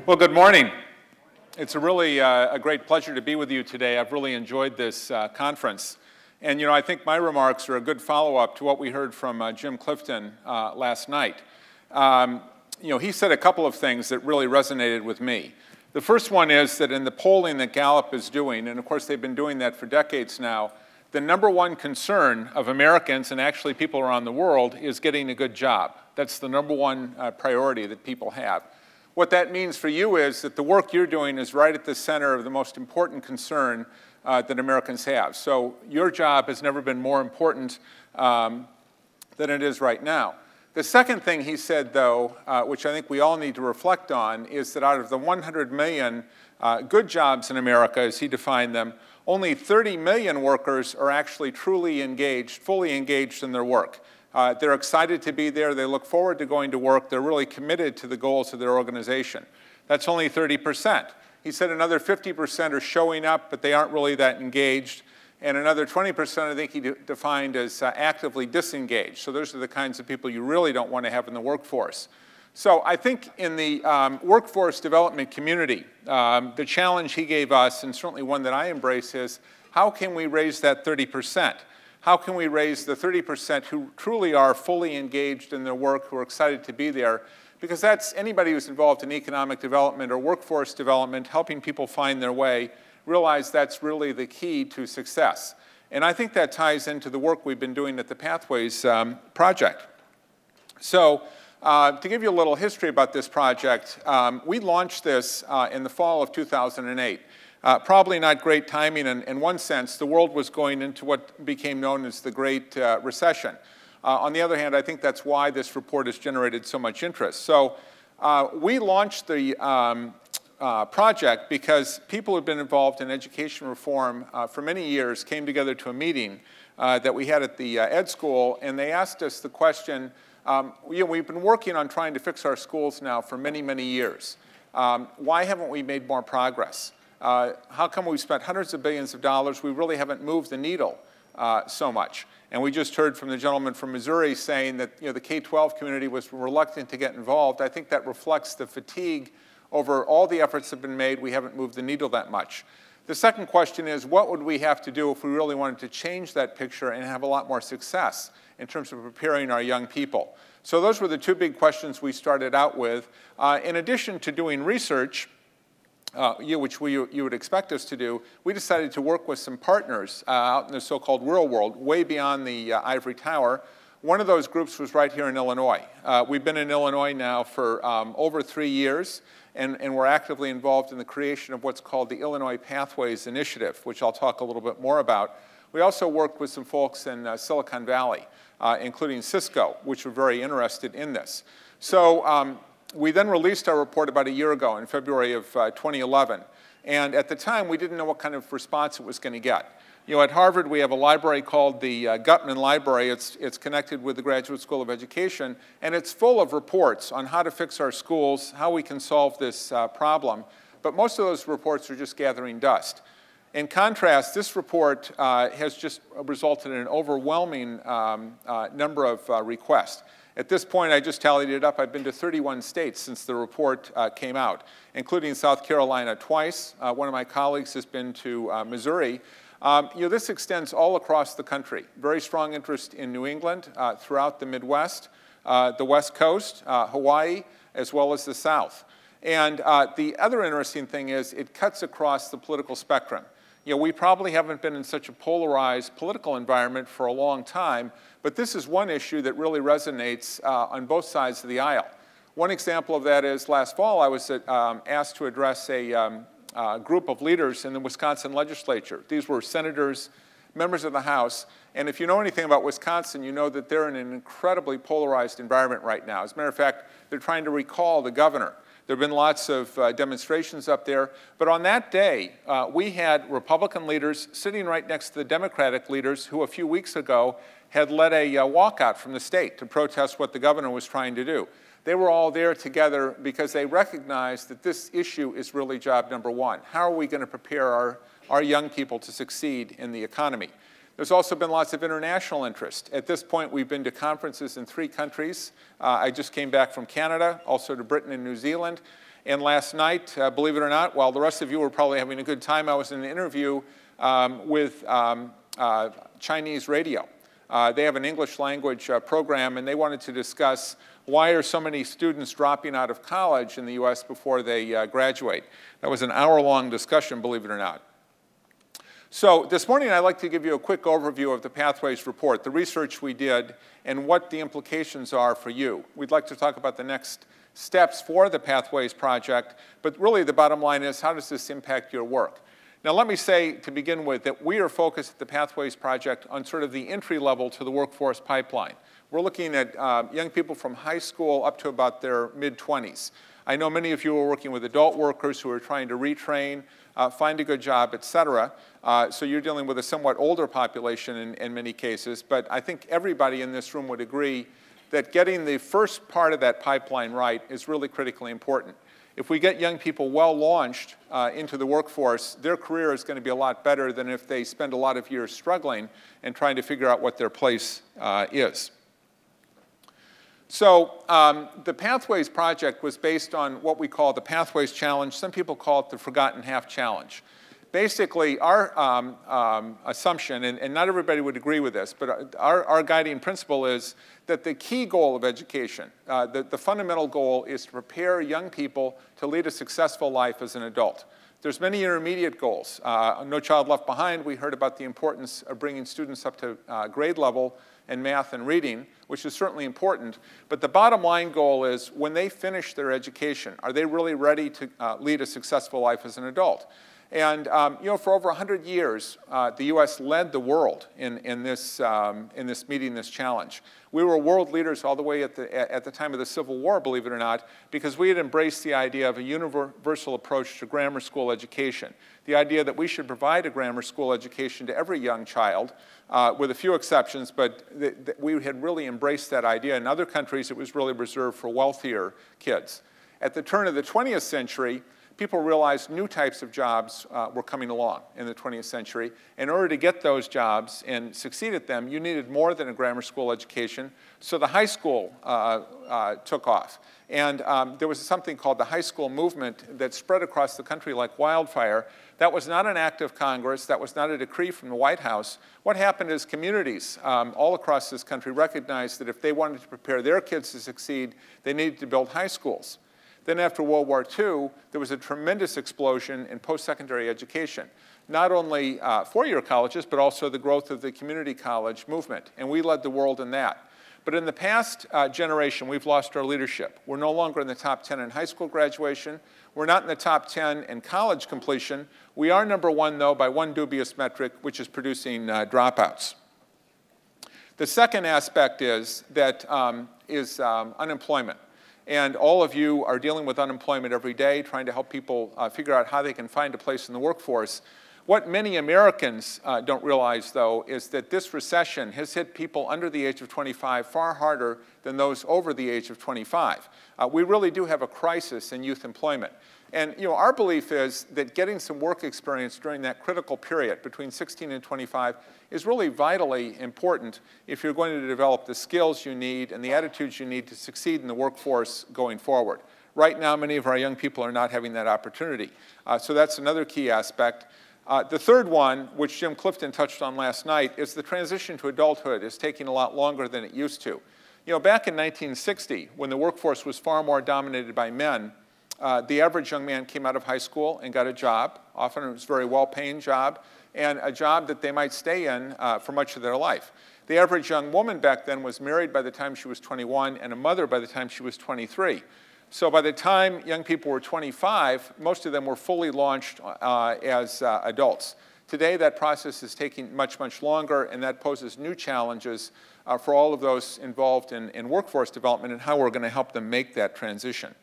Well, good morning. It's really a great pleasure to be with you today. I've really enjoyed this conference. And, I think my remarks are a good follow-up to what we heard from Jim Clifton last night. He said a couple of things that really resonated with me. The first one is that in the polling that Gallup is doing, and of course they've been doing that for decades now, the number one concern of Americans and actually people around the world is getting a good job. That's the number one priority that people have. What that means for you is that the work you're doing is right at the center of the most important concern that Americans have. So your job has never been more important than it is right now. The second thing he said, though, which I think we all need to reflect on, is that out of the 100 million good jobs in America, as he defined them, only 30 million workers are actually truly engaged, fully engaged in their work. They're excited to be there. They look forward to going to work. They're really committed to the goals of their organization. That's only 30%. He said another 50% are showing up, but they aren't really that engaged. And another 20% I think he defined as actively disengaged. So those are the kinds of people you really don't want to have in the workforce. So I think in the workforce development community, the challenge he gave us, and certainly one that I embrace, is how can we raise that 30%? How can we raise the 30% who truly are fully engaged in their work, who are excited to be there? Because that's anybody who's involved in economic development or workforce development, helping people find their way, realize that's really the key to success. And I think that ties into the work we've been doing at the Pathways Project. So to give you a little history about this project, we launched this in the fall of 2008. Probably not great timing in one sense. The world was going into what became known as the Great Recession. On the other hand, I think that's why this report has generated so much interest. So we launched the project because people who've been involved in education reform for many years came together to a meeting that we had at the Ed School, and they asked us the question, we've been working on trying to fix our schools now for many, many years. Why haven't we made more progress? How come we've spent hundreds of billions of dollars, we really haven't moved the needle so much? And we just heard from the gentleman from Missouri saying that the K-12 community was reluctant to get involved. I think that reflects the fatigue over all the efforts that have been made. We haven't moved the needle that much. The second question is, what would we have to do if we really wanted to change that picture and have a lot more success in terms of preparing our young people? So those were the two big questions we started out with. In addition to doing research, which you would expect us to do, we decided to work with some partners out in the so-called real world, way beyond the ivory tower. One of those groups was right here in Illinois. We've been in Illinois now for over 3 years, and we're actively involved in the creation of what's called the Illinois Pathways Initiative, which I'll talk a little bit more about. We also worked with some folks in Silicon Valley, including Cisco, which were very interested in this. So we then released our report about a year ago in February of 2011. And at the time, we didn't know what kind of response it was going to get. At Harvard, we have a library called the Gutman Library. It's connected with the Graduate School of Education. And it's full of reports on how to fix our schools, how we can solve this problem. But most of those reports are just gathering dust. In contrast, this report has just resulted in an overwhelming number of requests. At this point, I just tallied it up. I've been to 31 states since the report came out, including South Carolina twice. One of my colleagues has been to Missouri. This extends all across the country. Very strong interest in New England, throughout the Midwest, the West Coast, Hawaii, as well as the South. And the other interesting thing is it cuts across the political spectrum. We probably haven't been in such a polarized political environment for a long time, but this is one issue that really resonates on both sides of the aisle. One example of that is last fall I was asked to address a group of leaders in the Wisconsin legislature. These were senators, members of the House, and if you know anything about Wisconsin, you know that they're in an incredibly polarized environment right now. As a matter of fact, they're trying to recall the governor. There have been lots of demonstrations up there. But on that day, we had Republican leaders sitting right next to the Democratic leaders who a few weeks ago had led a walkout from the state to protest what the governor was trying to do. They were all there together because they recognized that this issue is really job number one. How are we going to prepare our young people to succeed in the economy? There's also been lots of international interest. At this point, we've been to conferences in 3 countries. I just came back from Canada, also to Britain and New Zealand. And last night, believe it or not, while the rest of you were probably having a good time, I was in an interview with Chinese radio. They have an English language program, and they wanted to discuss why are so many students dropping out of college in the US before they graduate. That was an hour-long discussion, believe it or not. So this morning, I'd like to give you a quick overview of the Pathways report, the research we did, and what the implications are for you. We'd like to talk about the next steps for the Pathways project, but really the bottom line is, how does this impact your work? Now, let me say to begin with that we are focused at the Pathways project on sort of the entry level to the workforce pipeline. We're looking at young people from high school up to about their mid-20s. I know many of you are working with adult workers who are trying to retrain, find a good job, et cetera. So you're dealing with a somewhat older population in many cases. But I think everybody in this room would agree that getting the first part of that pipeline right is really critically important. If we get young people well launched into the workforce, their career is going to be a lot better than if they spend a lot of years struggling and trying to figure out what their place is. So the Pathways project was based on what we call the Pathways Challenge. Some people call it the Forgotten Half Challenge. Basically, our assumption, and not everybody would agree with this, but our guiding principle is that the key goal of education, the fundamental goal, is to prepare young people to lead a successful life as an adult. There's many intermediate goals. No Child Left Behind, we heard about the importance of bringing students up to grade level in math and reading, which is certainly important. But the bottom line goal is, when they finish their education, are they really ready to lead a successful life as an adult? And you know, for over 100 years, the U.S. led the world in this meeting this challenge. We were world leaders all the way at the time of the Civil War, believe it or not, because we had embraced the idea of a universal approach to grammar school education. The idea that we should provide a grammar school education to every young child, with a few exceptions, but we had really embraced that idea. In other countries, it was really reserved for wealthier kids. At the turn of the 20th century, people realized new types of jobs were coming along in the 20th century. In order to get those jobs and succeed at them, you needed more than a grammar school education. So the high school took off. And there was something called the high school movement that spread across the country like wildfire. That was not an act of Congress. That was not a decree from the White House. What happened is communities all across this country recognized that if they wanted to prepare their kids to succeed, they needed to build high schools. Then after World War II, there was a tremendous explosion in post-secondary education. Not only four-year colleges, but also the growth of the community college movement. And we led the world in that. But in the past generation, we've lost our leadership. We're no longer in the top 10 in high school graduation. We're not in the top 10 in college completion. We are number one, though, by one dubious metric, which is producing dropouts. The second aspect is unemployment. And all of you are dealing with unemployment every day, trying to help people figure out how they can find a place in the workforce. What many Americans don't realize, though, is that this recession has hit people under the age of 25 far harder than those over the age of 25. We really do have a crisis in youth employment. And you know, our belief is that getting some work experience during that critical period between 16 and 25 is really vitally important if you're going to develop the skills you need and the attitudes you need to succeed in the workforce going forward. Right now, many of our young people are not having that opportunity. So that's another key aspect. The third one, which Jim Clifton touched on last night, is the transition to adulthood is taking a lot longer than it used to. You know, back in 1960, when the workforce was far more dominated by men, the average young man came out of high school and got a job. Often it was a very well-paying job, and a job that they might stay in for much of their life. The average young woman back then was married by the time she was 21 and a mother by the time she was 23. So by the time young people were 25, most of them were fully launched as adults. Today, that process is taking much, much longer, and that poses new challenges for all of those involved in workforce development and how we're going to help them make that transition.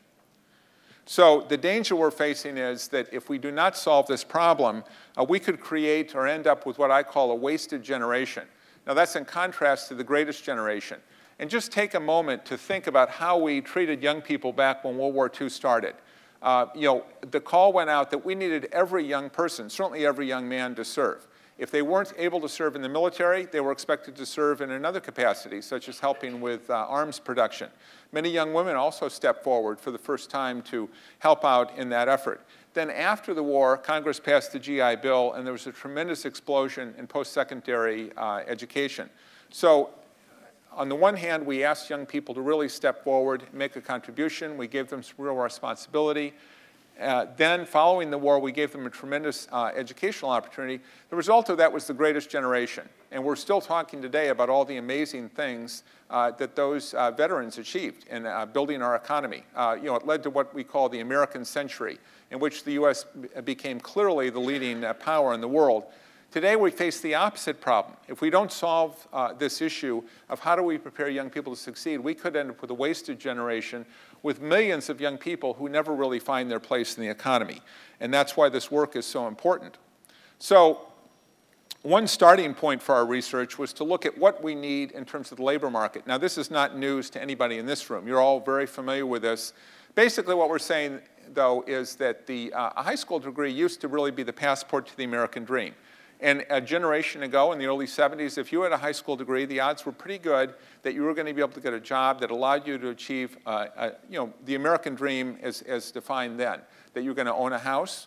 So the danger we're facing is that if we do not solve this problem, we could create or end up with what I call a wasted generation. Now, that's in contrast to the greatest generation. And just take a moment to think about how we treated young people back when World War II started. You know, the call went out that we needed every young person, certainly every young man, to serve. If they weren't able to serve in the military, they were expected to serve in another capacity, such as helping with arms production. Many young women also stepped forward for the first time to help out in that effort. Then after the war, Congress passed the GI Bill, and there was a tremendous explosion in post-secondary education. So on the one hand, we asked young people to really step forward, make a contribution. We gave them some real responsibility. Then, following the war, we gave them a tremendous educational opportunity. The result of that was the greatest generation. And we're still talking today about all the amazing things that those veterans achieved in building our economy. It led to what we call the American century, in which the U.S. became clearly the leading power in the world. Today, we face the opposite problem. If we don't solve this issue of how do we prepare young people to succeed, we could end up with a wasted generation with millions of young people who never really find their place in the economy. And that's why this work is so important. So one starting point for our research was to look at what we need in terms of the labor market. Now, this is not news to anybody in this room. You're all very familiar with this. Basically, what we're saying, though, is that a high school degree used to really be the passport to the American dream. And a generation ago, in the early 70s, if you had a high school degree, the odds were pretty good that you were going to be able to get a job that allowed you to achieve the American dream as defined then. That you're going to own a house,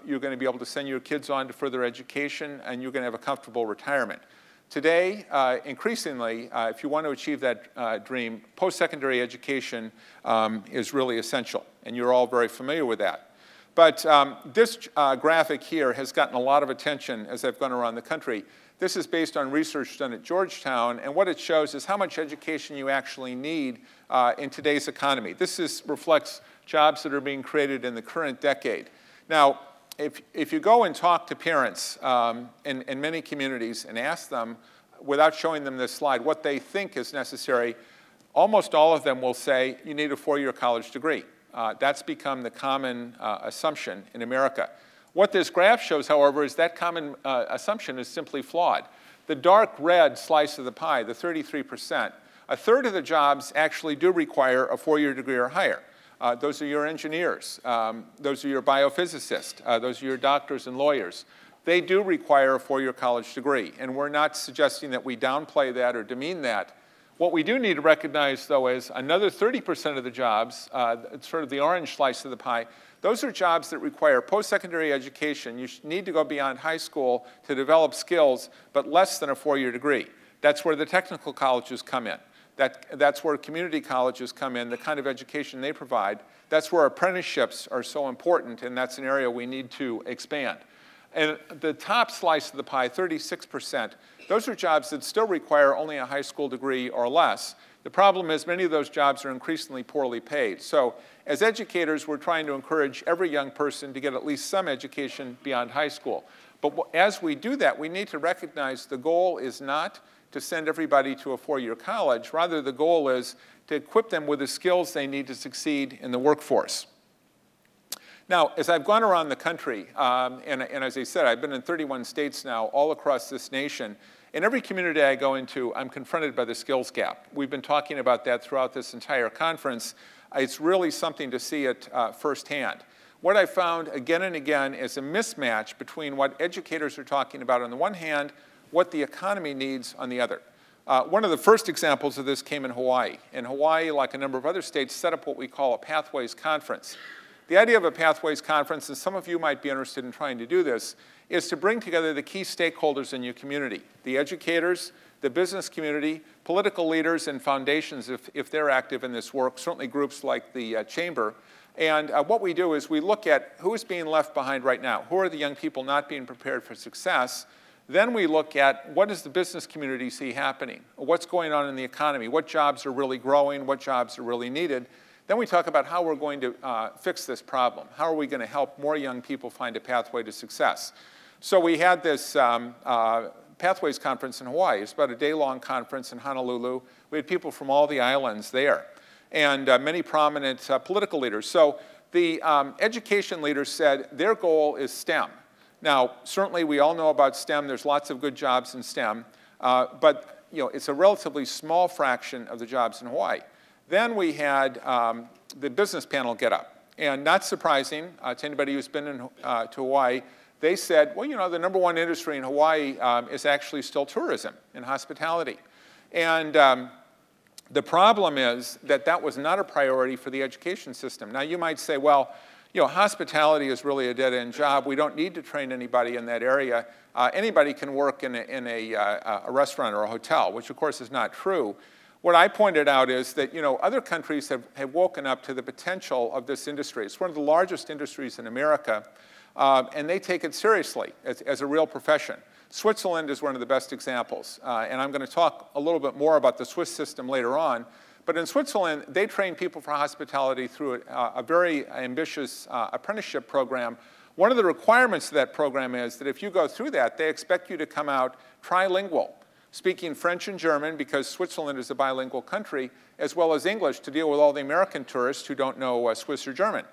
you're going to be able to send your kids on to further education, and you're going to have a comfortable retirement. Today, increasingly, if you want to achieve that dream, post-secondary education is really essential. And you're all very familiar with that. But this graphic here has gotten a lot of attention as I've gone around the country. This is based on research done at Georgetown, and what it shows is how much education you actually need in today's economy. This reflects jobs that are being created in the current decade. Now, if you go and talk to parents in many communities and ask them, without showing them this slide, what they think is necessary, almost all of them will say, you need a four-year college degree. That's become the common assumption in America. What this graph shows, however, is that common assumption is simply flawed. The dark red slice of the pie, the 33%, a third of the jobs actually do require a four-year degree or higher. Those are your engineers. Those are your biophysicists. Those are your doctors and lawyers. They do require a four-year college degree, and we're not suggesting that we downplay that or demean that. What we do need to recognize, though, is another 30% of the jobs, sort of the orange slice of the pie, those are jobs that require post-secondary education. You need to go beyond high school to develop skills, but less than a four-year degree. That's where the technical colleges come in. That's where community colleges come in, the kind of education they provide. That's where apprenticeships are so important, and that's an area we need to expand. And the top slice of the pie, 36%, those are jobs that still require only a high school degree or less. The problem is many of those jobs are increasingly poorly paid. So as educators, we're trying to encourage every young person to get at least some education beyond high school. But as we do that, we need to recognize the goal is not to send everybody to a four-year college. Rather, the goal is to equip them with the skills they need to succeed in the workforce. Now, as I've gone around the country, and as I said, I've been in 31 states now, all across this nation. In every community I go into, I'm confronted by the skills gap. We've been talking about that throughout this entire conference. It's really something to see it firsthand. What I found again and again is a mismatch between what educators are talking about on the one hand, what the economy needs on the other. One of the first examples of this came in Hawaii. And Hawaii, like a number of other states, set up what we call a Pathways Conference. The idea of a Pathways Conference, and some of you might be interested in trying to do this, is to bring together the key stakeholders in your community, the educators, the business community, political leaders, and foundations if they're active in this work, certainly groups like the Chamber. And what we do is we look at who is being left behind right now. Who are the young people not being prepared for success? Then we look at what does the business community see happening? What's going on in the economy? What jobs are really growing? What jobs are really needed? Then we talk about how we're going to fix this problem. How are we going to help more young people find a pathway to success? So we had this Pathways Conference in Hawaii. It's about a day-long conference in Honolulu. We had people from all the islands there and many prominent political leaders. So the education leaders said their goal is STEM. Now, certainly we all know about STEM. There's lots of good jobs in STEM. But it's a relatively small fraction of the jobs in Hawaii. Then we had the business panel get up. And not surprising to anybody who's been to Hawaii, they said, well, you know, the #1 industry in Hawaii is actually still tourism and hospitality. And the problem is that that was not a priority for the education system. Now, you might say, well, you know, hospitality is really a dead-end job. We don't need to train anybody in that area. Anybody can work in a restaurant or a hotel, which of course is not true. What I pointed out is that, you know, other countries have woken up to the potential of this industry. It's one of the largest industries in America, and they take it seriously as a real profession. Switzerland is one of the best examples, and I'm going to talk a little bit more about the Swiss system later on. But in Switzerland, they train people for hospitality through a very ambitious apprenticeship program. One of the requirements of that program is that if you go through that, they expect you to come out trilingual, speaking French and German, because Switzerland is a bilingual country, as well as English to deal with all the American tourists who don't know Swiss or German.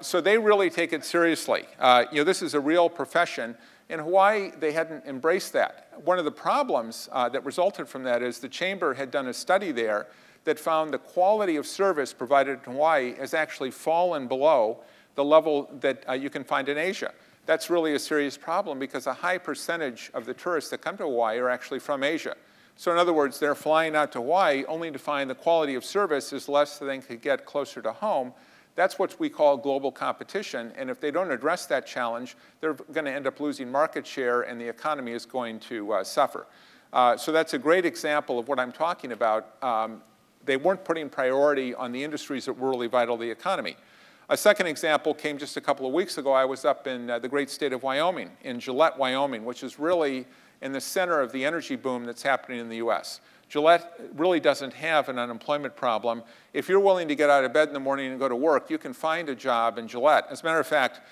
So they really take it seriously. You know, this is a real profession. In Hawaii, they hadn't embraced that. One of the problems that resulted from that is the Chamber had done a study there that found the quality of service provided in Hawaii has actually fallen below the level that you can find in Asia. That's really a serious problem because a high percentage of the tourists that come to Hawaii are actually from Asia. So in other words, they're flying out to Hawaii only to find the quality of service is less than they could get closer to home. That's what we call global competition, and if they don't address that challenge, they're going to end up losing market share and the economy is going to suffer. So that's a great example of what I'm talking about. They weren't putting priority on the industries that were really vital to the economy. A second example came just a couple of weeks ago. I was up in the great state of Wyoming, in Gillette, Wyoming, which is really in the center of the energy boom that's happening in the US. Gillette really doesn't have an unemployment problem. If you're willing to get out of bed in the morning and go to work, you can find a job in Gillette. As a matter of fact,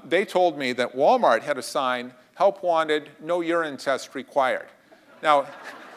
they told me that Walmart had a sign, help wanted, no urine test required. Now,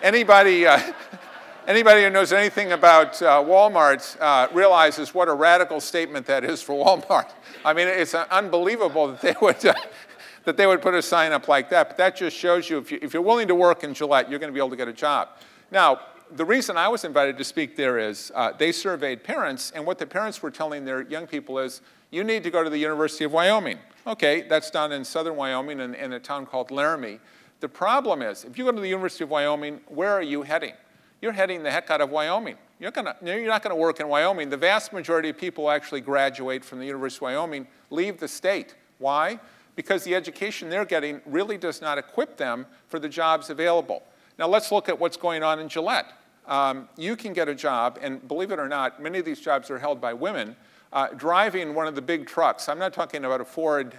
anybody who knows anything about Walmart realizes what a radical statement that is for Walmart. I mean, it's unbelievable that they would put a sign up like that. But that just shows you if you're willing to work in Gillette, you're going to be able to get a job. Now, the reason I was invited to speak there is they surveyed parents, and what the parents were telling their young people is, you need to go to the University of Wyoming. Okay, that's down in southern Wyoming in a town called Laramie. The problem is, if you go to the University of Wyoming, where are you heading? You're heading the heck out of Wyoming. You're not going to work in Wyoming. The vast majority of people who actually graduate from the University of Wyoming leave the state. Why? Because the education they're getting really does not equip them for the jobs available. Now let's look at what's going on in Gillette. You can get a job, and believe it or not, many of these jobs are held by women, driving one of the big trucks. I'm not talking about a Ford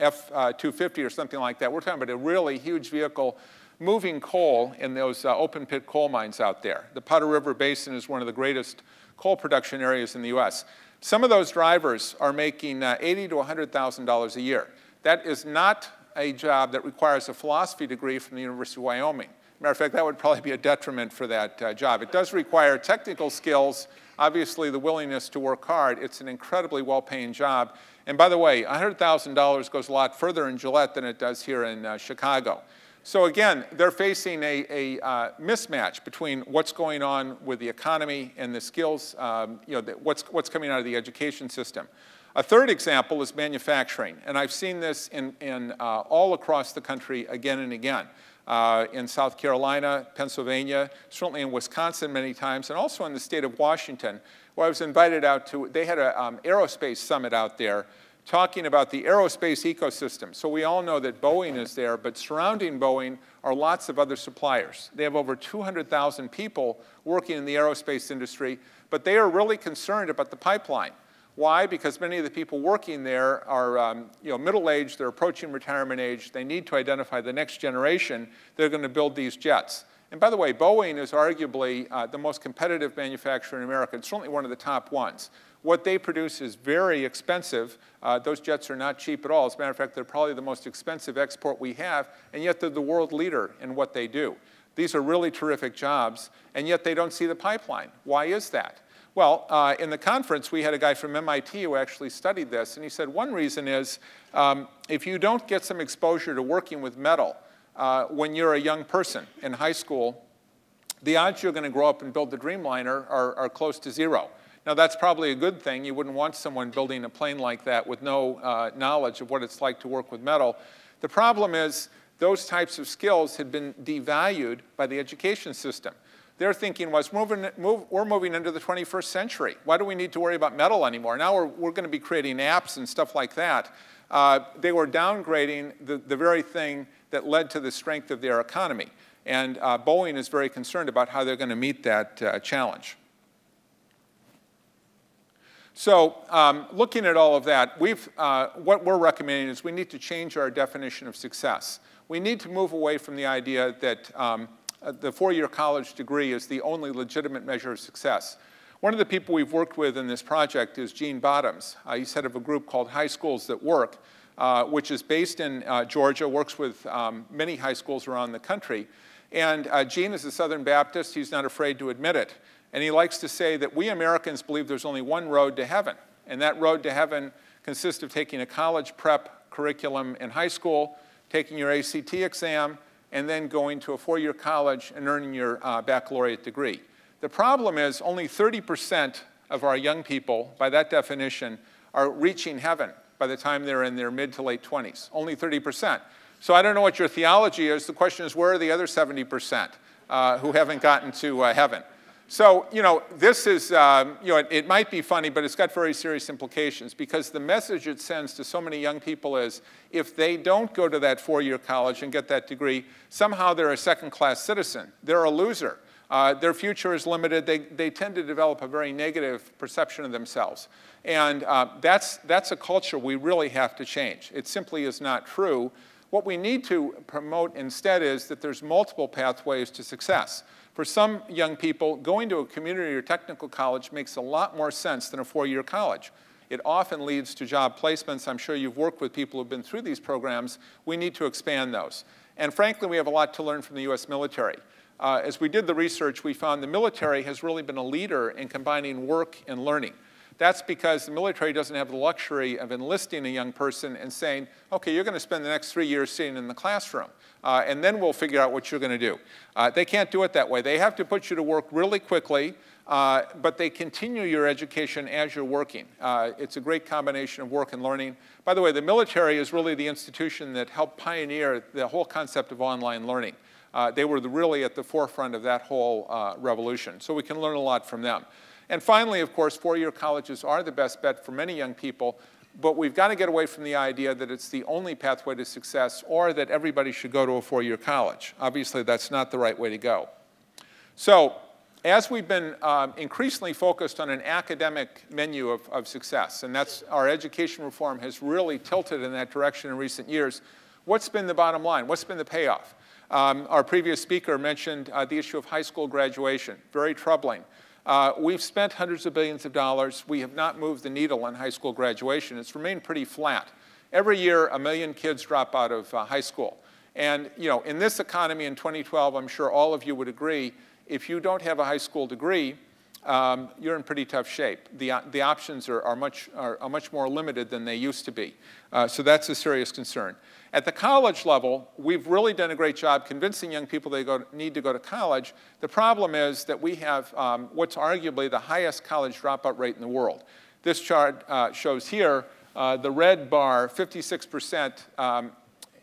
F-250 or something like that. We're talking about a really huge vehicle moving coal in those open pit coal mines out there. The Powder River Basin is one of the greatest coal production areas in the US. Some of those drivers are making $80,000 to $100,000 a year. That is not a job that requires a philosophy degree from the University of Wyoming. Matter of fact, that would probably be a detriment for that job. It does require technical skills, obviously the willingness to work hard. It's an incredibly well-paying job. And by the way, $100,000 goes a lot further in Gillette than it does here in Chicago. So again, they're facing a mismatch between what's going on with the economy and the skills, what's coming out of the education system. A third example is manufacturing, and I've seen this in all across the country again and again. In South Carolina, Pennsylvania, certainly in Wisconsin many times, and also in the state of Washington, where I was invited out to, they had an aerospace summit out there talking about the aerospace ecosystem. So we all know that Boeing is there, but surrounding Boeing are lots of other suppliers. They have over 200,000 people working in the aerospace industry, but they are really concerned about the pipeline. Why? Because many of the people working there are middle-aged, they're approaching retirement age, they need to identify the next generation that are going to build these jets. And by the way, Boeing is arguably the most competitive manufacturer in America. It's certainly one of the top ones. What they produce is very expensive. Those jets are not cheap at all. As a matter of fact, they're probably the most expensive export we have, and yet they're the world leader in what they do. These are really terrific jobs, and yet they don't see the pipeline. Why is that? Well, in the conference, we had a guy from MIT who actually studied this, and he said one reason is if you don't get some exposure to working with metal when you're a young person in high school, the odds you're going to grow up and build the Dreamliner are close to zero. Now, that's probably a good thing. You wouldn't want someone building a plane like that with no knowledge of what it's like to work with metal. The problem is those types of skills had been devalued by the education system. Their thinking was, we're moving into the 21st century. Why do we need to worry about metal anymore? Now we're going to be creating apps and stuff like that. They were downgrading the very thing that led to the strength of their economy. And Boeing is very concerned about how they're going to meet that challenge. So looking at all of that, what we're recommending is we need to change our definition of success. We need to move away from the idea that the four-year college degree is the only legitimate measure of success. One of the people we've worked with in this project is Gene Bottoms. He's head of a group called High Schools That Work, which is based in Georgia, works with many high schools around the country. And Gene is a Southern Baptist. He's not afraid to admit it. And he likes to say that we Americans believe there's only one road to heaven. And that road to heaven consists of taking a college prep curriculum in high school, taking your ACT exam, and then going to a four-year college and earning your baccalaureate degree. The problem is only 30% of our young people, by that definition, are reaching heaven by the time they're in their mid to late 20s. Only 30%. So I don't know what your theology is. The question is, where are the other 70% who haven't gotten to heaven? So, this is, it might be funny, but it's got very serious implications because the message it sends to so many young people is if they don't go to that four-year college and get that degree, somehow they're a second-class citizen. They're a loser. Their future is limited. They tend to develop a very negative perception of themselves. And that's a culture we really have to change. It simply is not true. What we need to promote instead is that there's multiple pathways to success. For some young people, going to a community or technical college makes a lot more sense than a four-year college. It often leads to job placements. I'm sure you've worked with people who've been through these programs. We need to expand those. And frankly, we have a lot to learn from the US military. As we did the research, we found the military has really been a leader in combining work and learning. That's because the military doesn't have the luxury of enlisting a young person and saying, okay, you're going to spend the next 3 years sitting in the classroom, and then we'll figure out what you're going to do. They can't do it that way. They have to put you to work really quickly, but they continue your education as you're working. It's a great combination of work and learning. By the way, the military is really the institution that helped pioneer the whole concept of online learning. They were really at the forefront of that whole revolution, so we can learn a lot from them. And finally, of course, four-year colleges are the best bet for many young people, but we've got to get away from the idea that it's the only pathway to success or that everybody should go to a four-year college. Obviously, that's not the right way to go. So as we've been increasingly focused on an academic menu of success, and that's our education reform has really tilted in that direction in recent years, what's been the bottom line? What's been the payoff? Our previous speaker mentioned the issue of high school graduation. Very troubling. We've spent hundreds of billions of dollars. We have not moved the needle on high school graduation. It's remained pretty flat. Every year, 1 million kids drop out of high school. And in this economy in 2012, I'm sure all of you would agree, if you don't have a high school degree, you're in pretty tough shape. The options are much more limited than they used to be. So that's a serious concern. At the college level, we've really done a great job convincing young people they need to go to college. The problem is that we have what's arguably the highest college dropout rate in the world. This chart shows here the red bar, 56%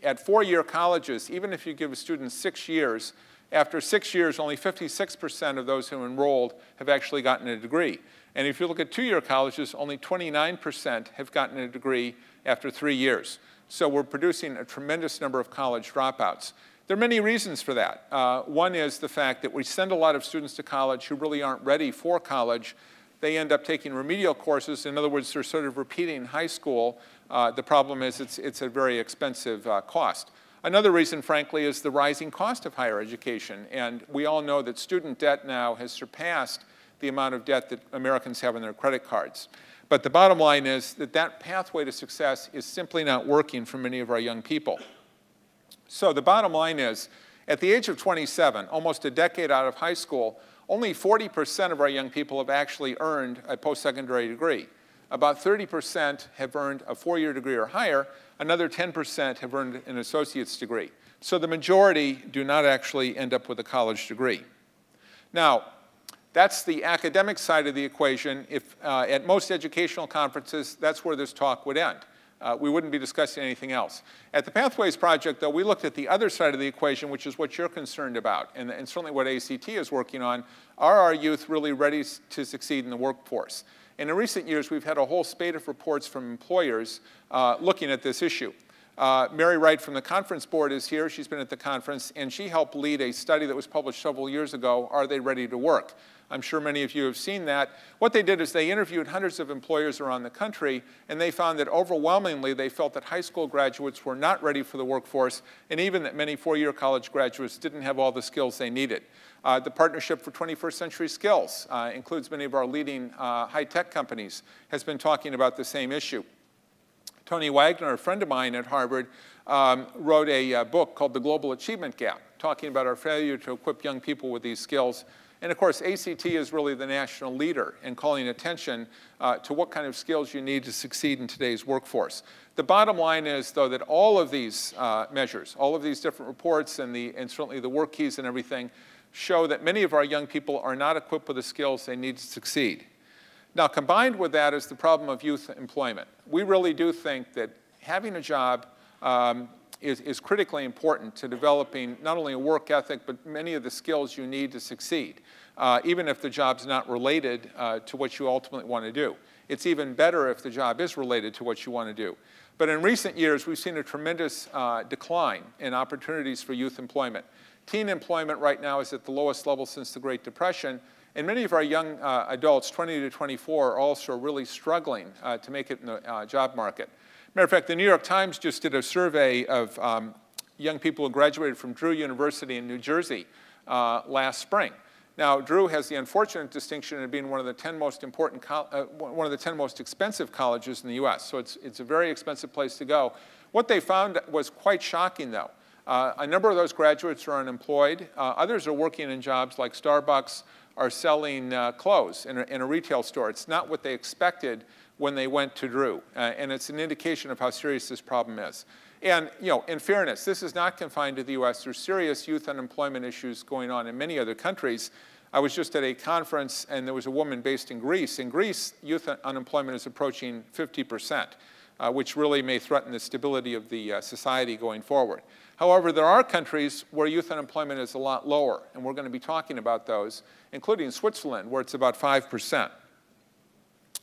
at four-year colleges. Even if you give a student 6 years, after 6 years, only 56% of those who enrolled have actually gotten a degree. And if you look at two-year colleges, only 29% have gotten a degree after 3 years. So we're producing a tremendous number of college dropouts. There are many reasons for that. One is the fact that we send a lot of students to college who really aren't ready for college. They end up taking remedial courses. In other words, they're sort of repeating high school. The problem is it's a very expensive cost. Another reason, frankly, is the rising cost of higher education. And we all know that student debt now has surpassed the amount of debt that Americans have on their credit cards. But the bottom line is that that pathway to success is simply not working for many of our young people. So the bottom line is, at the age of 27, almost a decade out of high school, only 40% of our young people have actually earned a post-secondary degree. About 30% have earned a four-year degree or higher. Another 10% have earned an associate's degree. So the majority do not actually end up with a college degree. Now, That's the academic side of the equation. If at most educational conferences, that's where this talk would end. We wouldn't be discussing anything else. At the Pathways Project, though, we looked at the other side of the equation, which is what you're concerned about, and certainly what ACT is working on. Are our youth really ready to succeed in the workforce? And in recent years, we've had a whole spate of reports from employers looking at this issue. Mary Wright from the conference board is here. She's been at the conference, and she helped lead a study that was published several years ago, Are They Ready to Work? I'm sure many of you have seen that. What they did is they interviewed hundreds of employers around the country, and they found that overwhelmingly they felt that high school graduates were not ready for the workforce, and even that many four-year college graduates didn't have all the skills they needed. The Partnership for 21st Century Skills includes many of our leading high-tech companies, has been talking about the same issue. Tony Wagner, a friend of mine at Harvard, wrote a book called The Global Achievement Gap, talking about our failure to equip young people with these skills. And of course, ACT is really the national leader in calling attention to what kind of skills you need to succeed in today's workforce. The bottom line is, though, that all of these measures, all of these different reports and certainly the work keys and everything show that many of our young people are not equipped with the skills they need to succeed. Now, combined with that is the problem of youth employment. We really do think that having a job is critically important to developing not only a work ethic, but many of the skills you need to succeed, even if the job's not related to what you ultimately want to do. It's even better if the job is related to what you want to do. But in recent years, we've seen a tremendous decline in opportunities for youth employment. Teen employment right now is at the lowest level since the Great Depression, and many of our young adults, 20 to 24, are also really struggling to make it in the job market. Matter of fact, the New York Times just did a survey of young people who graduated from Drew University in New Jersey last spring. Now, Drew has the unfortunate distinction of being one of the 10 most one of the 10 most expensive colleges in the U.S. So it's a very expensive place to go. What they found was quite shocking, though. A number of those graduates are unemployed. Others are working in jobs like Starbucks, are selling clothes in a retail store. It's not what they expected when they went to Drew, and it's an indication of how serious this problem is. And in fairness, this is not confined to the U.S. There's serious youth unemployment issues going on in many other countries. I was just at a conference, and there was a woman based in Greece. In Greece, youth unemployment is approaching 50%, which really may threaten the stability of the society going forward. However, there are countries where youth unemployment is a lot lower, and we're going to be talking about those, including Switzerland, where it's about 5%.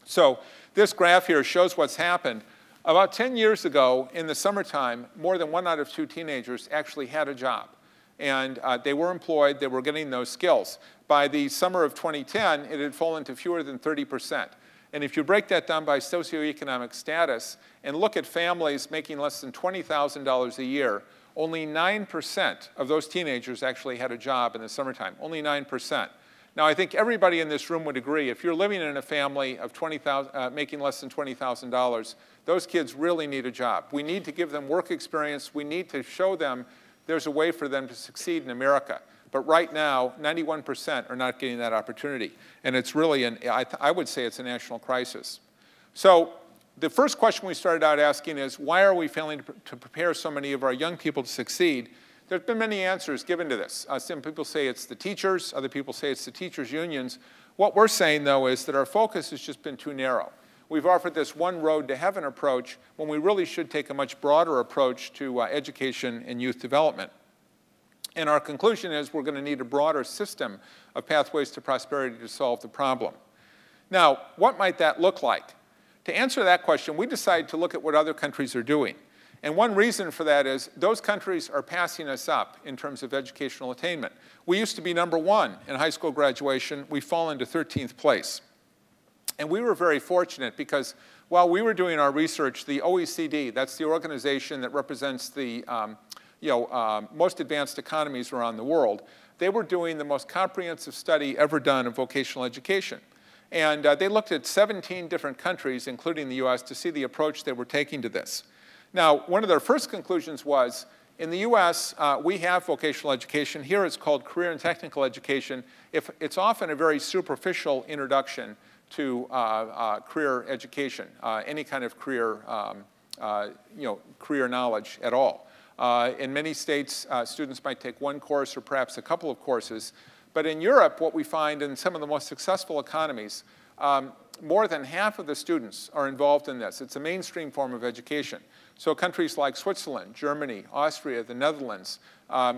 So this graph here shows what's happened. About 10 years ago, in the summertime, more than 1 out of 2 teenagers actually had a job. And they were employed, they were getting those skills. By the summer of 2010, it had fallen to fewer than 30%. And if you break that down by socioeconomic status and look at families making less than $20,000 a year, only 9% of those teenagers actually had a job in the summertime, only 9%. Now, I think everybody in this room would agree, if you're living in a family of making less than $20,000, those kids really need a job. We need to give them work experience. We need to show them there's a way for them to succeed in America. But right now, 91% are not getting that opportunity. And it's really, I would say it's a national crisis. So the first question we started out asking is, why are we failing to prepare so many of our young people to succeed? There's been many answers given to this. Some people say it's the teachers. Other people say it's the teachers' unions. What we're saying, though, is that our focus has just been too narrow. We've offered this one road to heaven approach when we really should take a much broader approach to education and youth development. And our conclusion is we're going to need a broader system of pathways to prosperity to solve the problem. Now, what might that look like? To answer that question, we decided to look at what other countries are doing. And one reason for that is those countries are passing us up in terms of educational attainment. We used to be #1 in high school graduation. We've fallen to 13th place. And we were very fortunate because while we were doing our research, the OECD, that's the organization that represents the most advanced economies around the world, they were doing the most comprehensive study ever done of vocational education. And they looked at 17 different countries, including the US, to see the approach they were taking to this. Now, one of their first conclusions was, in the US, we have vocational education. Here it's called career and technical education. It's often a very superficial introduction to career education, any kind of career, career knowledge at all. In many states, students might take one course or perhaps a couple of courses. But in Europe, what we find in some of the most successful economies, more than half of the students are involved in this. It's a mainstream form of education. So countries like Switzerland, Germany, Austria, the Netherlands,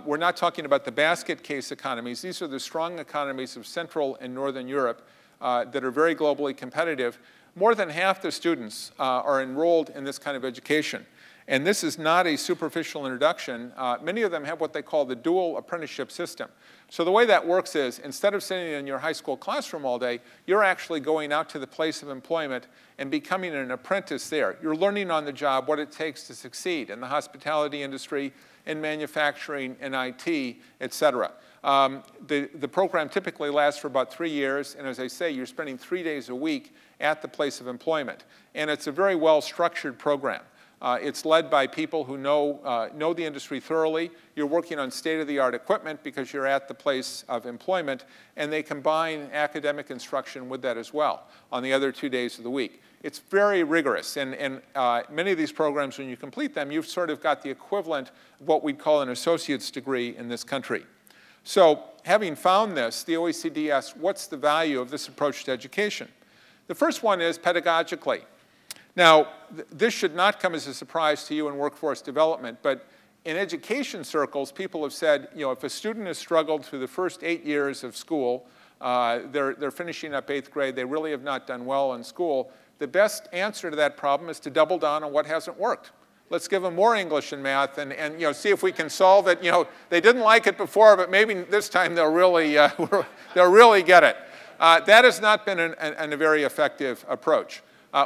we're not talking about the basket case economies. These are the strong economies of Central and Northern Europe that are very globally competitive. More than half the students are enrolled in this kind of education. And this is not a superficial introduction. Many of them have what they call the dual apprenticeship system. So the way that works is, instead of sitting in your high school classroom all day, you're actually going out to the place of employment and becoming an apprentice there. You're learning on the job what it takes to succeed in the hospitality industry, in manufacturing, in IT, et cetera. The program typically lasts for about 3 years, and as I say, you're spending 3 days a week at the place of employment. And it's a very well-structured program. It's led by people who know the industry thoroughly. You're working on state-of-the-art equipment because you're at the place of employment, and they combine academic instruction with that as well on the other 2 days of the week. It's very rigorous, and many of these programs, when you complete them, you've sort of got the equivalent of what we'd call an associate's degree in this country. So having found this, the OECD asks, what's the value of this approach to education? The first one is pedagogically. Now, this should not come as a surprise to you in workforce development, but in education circles, people have said, you know, if a student has struggled through the first 8 years of school, they're finishing up 8th grade, they really have not done well in school, the best answer to that problem is to double down on what hasn't worked. Let's give them more English and math and you know, see if we can solve it. You know, they didn't like it before, but maybe this time they'll really get it. That has not been a very effective approach.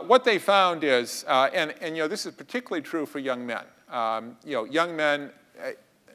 What they found is, and you know, this is particularly true for young men. You know, young men,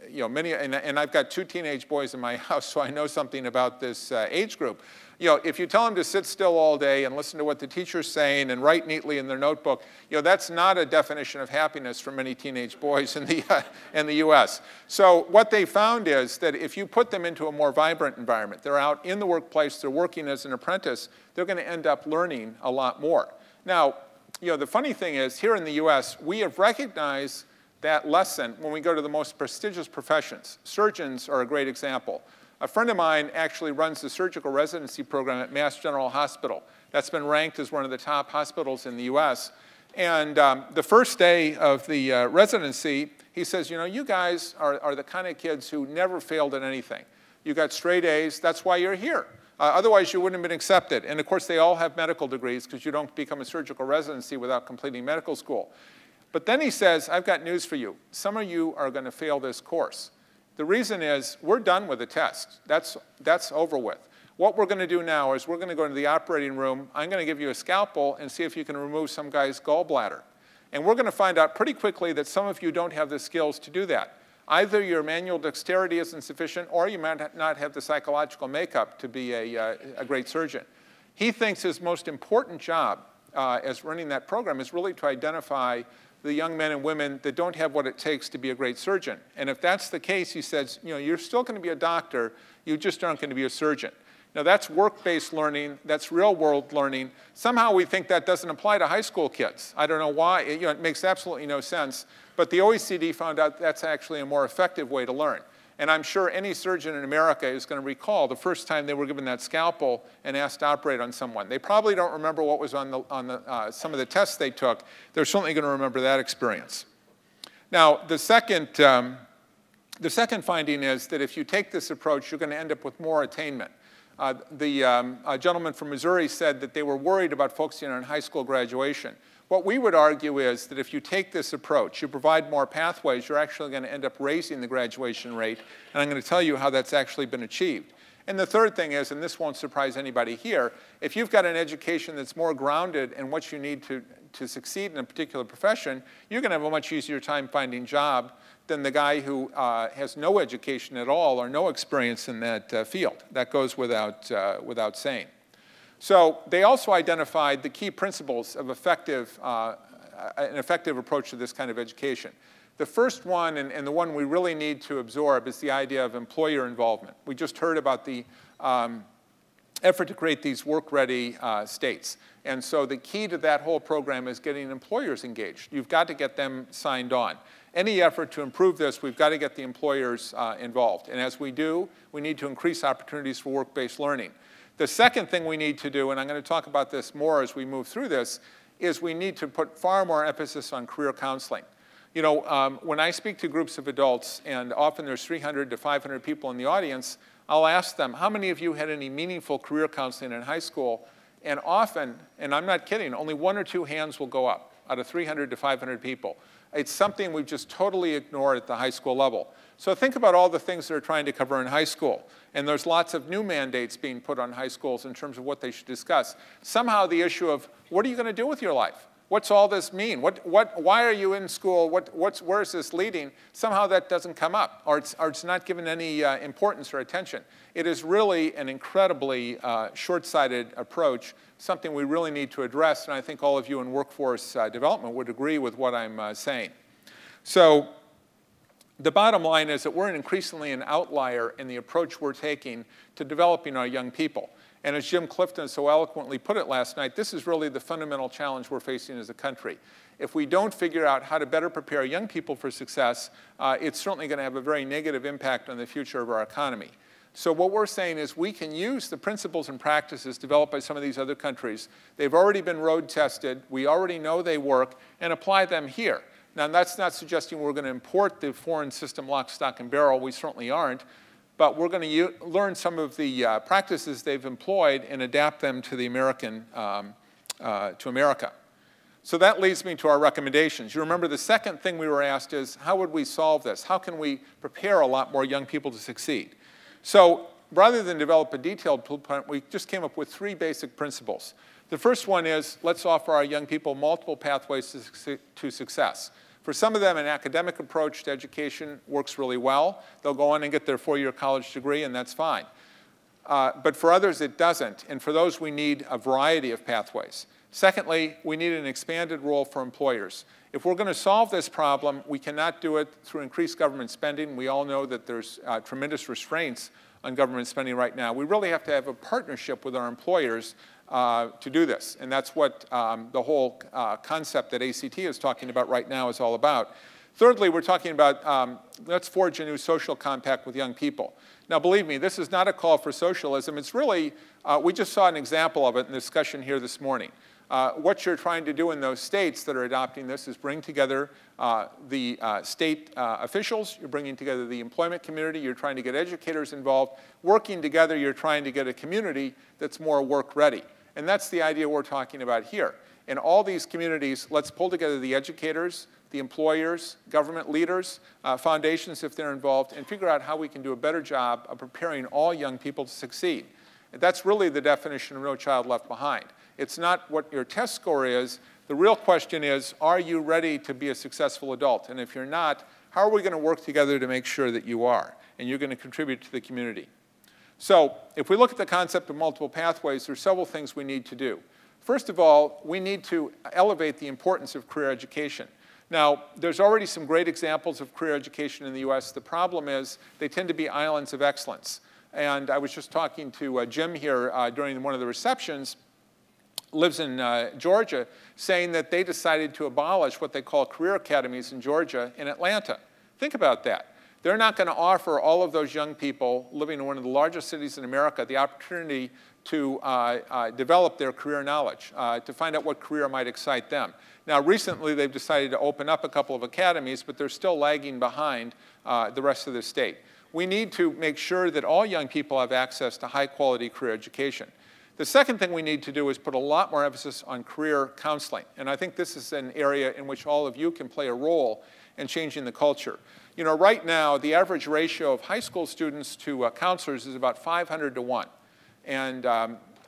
you know, many, and I've got 2 teenage boys in my house, so I know something about this age group. You know, if you tell them to sit still all day and listen to what the teacher's saying and write neatly in their notebook, you know, that's not a definition of happiness for many teenage boys in the US. So what they found is that if you put them into a more vibrant environment, they're out in the workplace, they're working as an apprentice, they're going to end up learning a lot more. Now, you know, the funny thing is, here in the US, we have recognized that lesson when we go to the most prestigious professions. Surgeons are a great example. A friend of mine actually runs the surgical residency program at Mass General Hospital. That's been ranked as one of the top hospitals in the US. And the first day of the residency, he says, you know, you guys are the kind of kids who never failed at anything. You got straight A's, that's why you're here. Otherwise, you wouldn't have been accepted. And of course, they all have medical degrees because you don't become a surgical residency without completing medical school. But then he says, I've got news for you. Some of you are going to fail this course. The reason is we're done with the test. That's over with. What we're going to do now is we're going to go into the operating room. I'm going to give you a scalpel and see if you can remove some guy's gallbladder. And we're going to find out pretty quickly that some of you don't have the skills to do that. Either your manual dexterity isn't sufficient, or you might not have the psychological makeup to be a great surgeon. He thinks his most important job as running that program is really to identify the young men and women that don't have what it takes to be a great surgeon. And if that's the case, he says, you know, you're still going to be a doctor, you just aren't going to be a surgeon. Now, that's work-based learning, that's real-world learning. Somehow we think that doesn't apply to high school kids. I don't know why, you know, it makes absolutely no sense. But the OECD found out that's actually a more effective way to learn. And I'm sure any surgeon in America is going to recall the first time they were given that scalpel and asked to operate on someone. They probably don't remember what was on some of the tests they took. They're certainly going to remember that experience. Now, the second finding is that if you take this approach, you're going to end up with more attainment. The gentleman from Missouri said that they were worried about focusing on high school graduation. What we would argue is that if you take this approach, you provide more pathways, you're actually going to end up raising the graduation rate. And I'm going to tell you how that's actually been achieved. And the third thing is, and this won't surprise anybody here, if you've got an education that's more grounded in what you need to succeed in a particular profession, you're going to have a much easier time finding a job than the guy who has no education at all or no experience in that field. That goes without saying. So they also identified the key principles of an effective approach to this kind of education. The first one, and the one we really need to absorb, is the idea of employer involvement. We just heard about the effort to create these work-ready states. And so the key to that whole program is getting employers engaged. You've got to get them signed on. Any effort to improve this, we've got to get the employers involved. And as we do, we need to increase opportunities for work-based learning. The second thing we need to do, and I'm going to talk about this more as we move through this, is we need to put far more emphasis on career counseling. You know, when I speak to groups of adults, and often there's 300 to 500 people in the audience, I'll ask them, how many of you had any meaningful career counseling in high school? And often, and I'm not kidding, only 1 or 2 hands will go up out of 300 to 500 people. It's something we've just totally ignored at the high school level. So think about all the things they're trying to cover in high school. And there's lots of new mandates being put on high schools in terms of what they should discuss. Somehow the issue of, what are you going to do with your life? What's all this mean? Why are you in school? Where is this leading? Somehow that doesn't come up, or it's not given any importance or attention. It is really an incredibly short-sighted approach, something we really need to address, and I think all of you in workforce development would agree with what I'm saying. So the bottom line is that we're increasingly an outlier in the approach we're taking to developing our young people. And as Jim Clifton so eloquently put it last night, this is really the fundamental challenge we're facing as a country. If we don't figure out how to better prepare young people for success, it's certainly going to have a very negative impact on the future of our economy. So what we're saying is we can use the principles and practices developed by some of these other countries. They've already been road tested. We already know they work, and apply them here. Now, that's not suggesting we're going to import the foreign system lock, stock, and barrel. We certainly aren't. But we're going to learn some of the practices they've employed and adapt them to the to America. So that leads me to our recommendations. You remember the second thing we were asked is, how would we solve this? How can we prepare a lot more young people to succeed? So rather than develop a detailed blueprint, we just came up with 3 basic principles. The first one is, let's offer our young people multiple pathways to success. For some of them, an academic approach to education works really well. They'll go on and get their 4-year college degree, and that's fine. But for others, it doesn't. And for those, we need a variety of pathways. Secondly, we need an expanded role for employers. If we're going to solve this problem, we cannot do it through increased government spending. We all know that there's tremendous restraints on government spending right now. We really have to have a partnership with our employers to do this. And that's what the whole concept that ACT is talking about right now is all about. Thirdly, we're talking about let's forge a new social compact with young people. Now, believe me, this is not a call for socialism. It's really, we just saw an example of it in the discussion here this morning. What you're trying to do in those states that are adopting this is bring together the state officials, you're bringing together the employment community, you're trying to get educators involved. Working together, you're trying to get a community that's more work-ready. And that's the idea we're talking about here. In all these communities, let's pull together the educators, the employers, government leaders, foundations if they're involved, and figure out how we can do a better job of preparing all young people to succeed. That's really the definition of No Child Left Behind. It's not what your test score is. The real question is, are you ready to be a successful adult? And if you're not, how are we going to work together to make sure that you are, and you're going to contribute to the community? So if we look at the concept of multiple pathways, there are several things we need to do. First of all, we need to elevate the importance of career education. Now, there's already some great examples of career education in the US. The problem is they tend to be islands of excellence. And I was just talking to Jim here during one of the receptions, lives in Georgia, saying that they decided to abolish what they call career academies in Georgia in Atlanta. Think about that. They're not going to offer all of those young people living in one of the largest cities in America the opportunity to develop their career knowledge, to find out what career might excite them. Now, recently, they've decided to open up a couple of academies, but they're still lagging behind the rest of the state. We need to make sure that all young people have access to high-quality career education. The second thing we need to do is put a lot more emphasis on career counseling. And I think this is an area in which all of you can play a role in changing the culture. You know, right now, the average ratio of high school students to counselors is about 500 to 1. And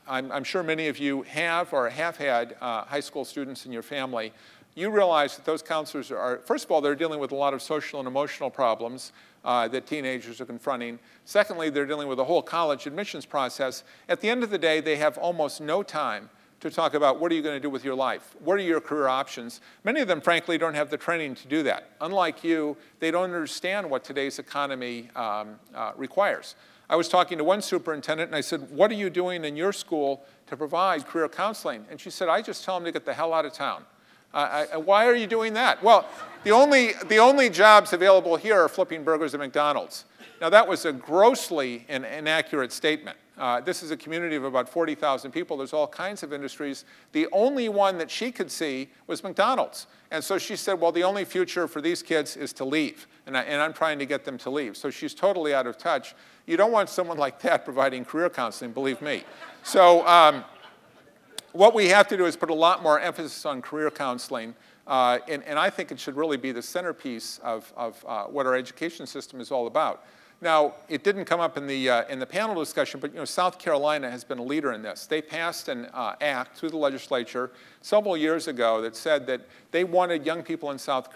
I'm sure many of you have or have had high school students in your family. You realize that those counselors are, first of all, they're dealing with a lot of social and emotional problems that teenagers are confronting. Secondly, they're dealing with the whole college admissions process. At the end of the day, they have almost no time to talk about what are you going to do with your life? What are your career options? Many of them, frankly, don't have the training to do that. Unlike you, they don't understand what today's economy requires. I was talking to one superintendent, and I said, what are you doing in your school to provide career counseling? And she said, I just tell them to get the hell out of town. Why are you doing that? Well, the only jobs available here are flipping burgers at McDonald's. Now, that was a grossly inaccurate statement. This is a community of about 40,000 people. There's all kinds of industries. The only one that she could see was McDonald's. And so she said, well, the only future for these kids is to leave. And I'm trying to get them to leave. So she's totally out of touch. You don't want someone like that providing career counseling, believe me. So what we have to do is put a lot more emphasis on career counseling. And I think it should really be the centerpiece of what our education system is all about. Now, it didn't come up in the panel discussion, but South Carolina has been a leader in this. They passed an act through the legislature several years ago that said that they wanted young people in South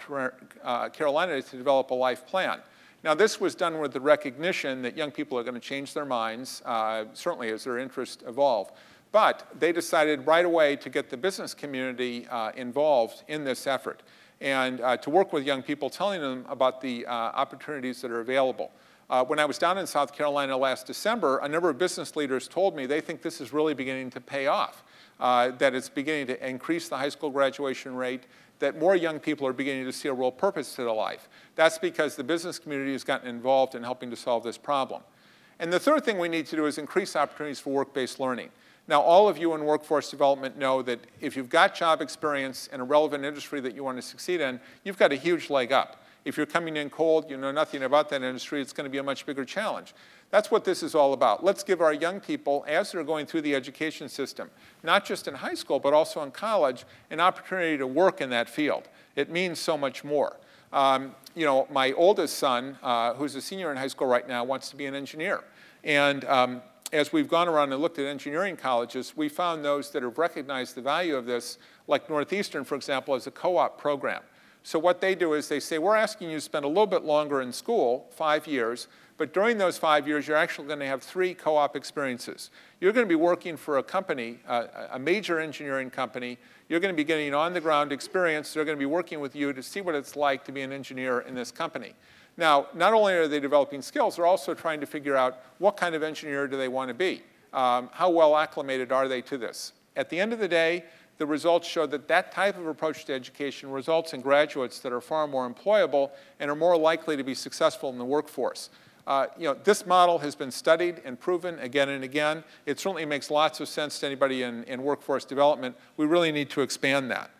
Carolina to develop a life plan. Now, this was done with the recognition that young people are going to change their minds, certainly as their interests evolve. But they decided right away to get the business community involved in this effort and to work with young people, telling them about the opportunities that are available. When I was down in South Carolina last December, a number of business leaders told me they think this is really beginning to pay off, that it's beginning to increase the high school graduation rate, that more young people are beginning to see a real purpose to their life. That's because the business community has gotten involved in helping to solve this problem. And the third thing we need to do is increase opportunities for work-based learning. Now, all of you in workforce development know that if you've got job experience in a relevant industry that you want to succeed in, you've got a huge leg up. If you're coming in cold, you know nothing about that industry, it's going to be a much bigger challenge. That's what this is all about. Let's give our young people, as they're going through the education system, not just in high school, but also in college, an opportunity to work in that field. It means so much more. My oldest son, who's a senior in high school right now, wants to be an engineer. And as we've gone around and looked at engineering colleges, we found those that have recognized the value of this, like Northeastern, for example, as a co-op program. So what they do is they say, we're asking you to spend a little bit longer in school, 5 years, but during those 5 years, you're actually going to have 3 co-op experiences. You're going to be working for a company, a major engineering company. You're going to be getting on-the-ground experience. They're going to be working with you to see what it's like to be an engineer in this company. Now, not only are they developing skills, they're also trying to figure out what kind of engineer do they want to be. How well acclimated are they to this? At the end of the day, the results show that that type of approach to education results in graduates that are far more employable and are more likely to be successful in the workforce. This model has been studied and proven again and again. It certainly makes lots of sense to anybody in workforce development. We really need to expand that.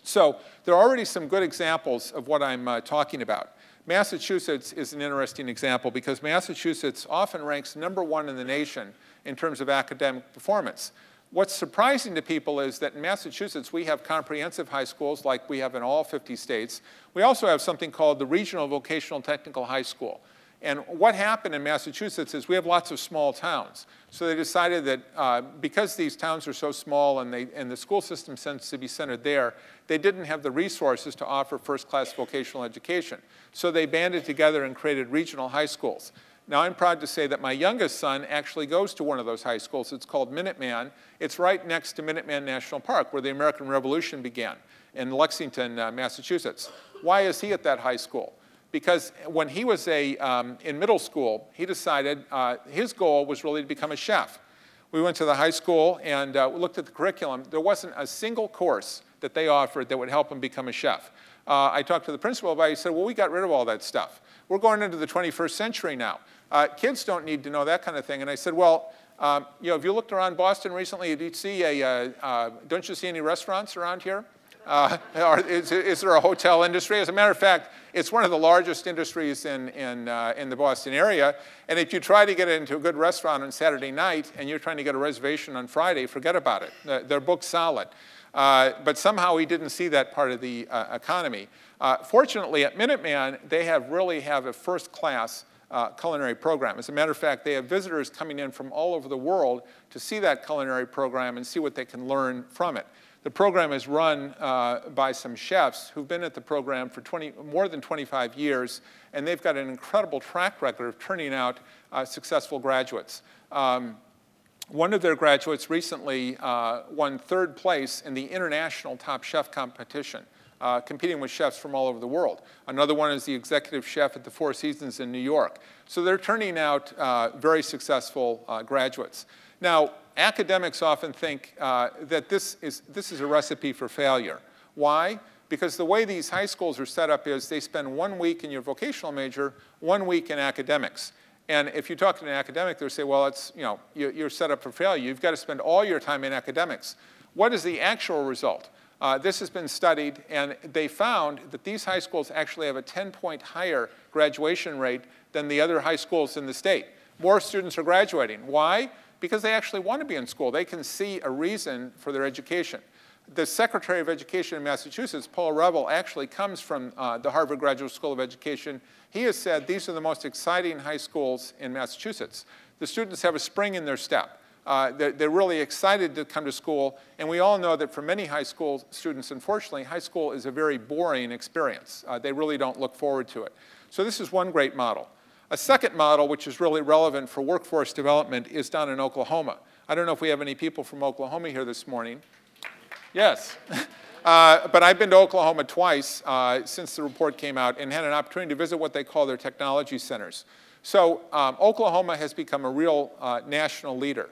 So there are already some good examples of what I'm talking about. Massachusetts is an interesting example because Massachusetts often ranks #1 in the nation in terms of academic performance. What's surprising to people is that in Massachusetts, we have comprehensive high schools like we have in all 50 states. We also have something called the Regional Vocational Technical High School. And what happened in Massachusetts is we have lots of small towns. So they decided that because these towns are so small and the school system tends to be centered there, they didn't have the resources to offer first-class vocational education. So they banded together and created regional high schools. Now, I'm proud to say that my youngest son actually goes to one of those high schools. It's called Minuteman. It's right next to Minuteman National Park, where the American Revolution began, in Lexington, Massachusetts. Why is he at that high school? Because when he was in middle school, he decided his goal was really to become a chef. We went to the high school and looked at the curriculum. There wasn't a single course that they offered that would help him become a chef. I talked to the principal about it. He said, well, we got rid of all that stuff. We're going into the 21st century now. Kids don't need to know that kind of thing. And I said, well, have you looked around Boston recently? Did you see don't you see any restaurants around here? Is there a hotel industry? As a matter of fact, it's one of the largest industries in the Boston area. And if you try to get into a good restaurant on Saturday night and you're trying to get a reservation on Friday, forget about it. They're booked solid. But somehow he didn't see that part of the economy. Fortunately, at Minuteman, they really have a first-class culinary program. As a matter of fact, they have visitors coming in from all over the world to see that culinary program and see what they can learn from it. The program is run by some chefs who've been at the program for more than 25 years, and they've got an incredible track record of turning out successful graduates. one of their graduates recently won 3rd place in the international Top Chef competition, competing with chefs from all over the world. Another one is the executive chef at the Four Seasons in New York. So they're turning out very successful graduates. Now, academics often think that this is a recipe for failure. Why? Because the way these high schools are set up is they spend 1 week in your vocational major, 1 week in academics. And if you talk to an academic, they'll say, well, it's, you know, you're set up for failure. You've got to spend all your time in academics. What is the actual result? This has been studied, and they found that these high schools actually have a 10-point higher graduation rate than the other high schools in the state. More students are graduating. Why? Because they actually want to be in school. They can see a reason for their education. The Secretary of Education in Massachusetts, Paul Reville, actually comes from the Harvard Graduate School of Education. He has said these are the most exciting high schools in Massachusetts. The students have a spring in their step. They're really excited to come to school. And we all know that for many high school students, unfortunately, high school is a very boring experience. They really don't look forward to it. So this is one great model. A second model, which is really relevant for workforce development, is down in Oklahoma. I don't know if we have any people from Oklahoma here this morning. Yes. But I've been to Oklahoma twice since the report came out and had an opportunity to visit what they call their technology centers. So Oklahoma has become a real national leader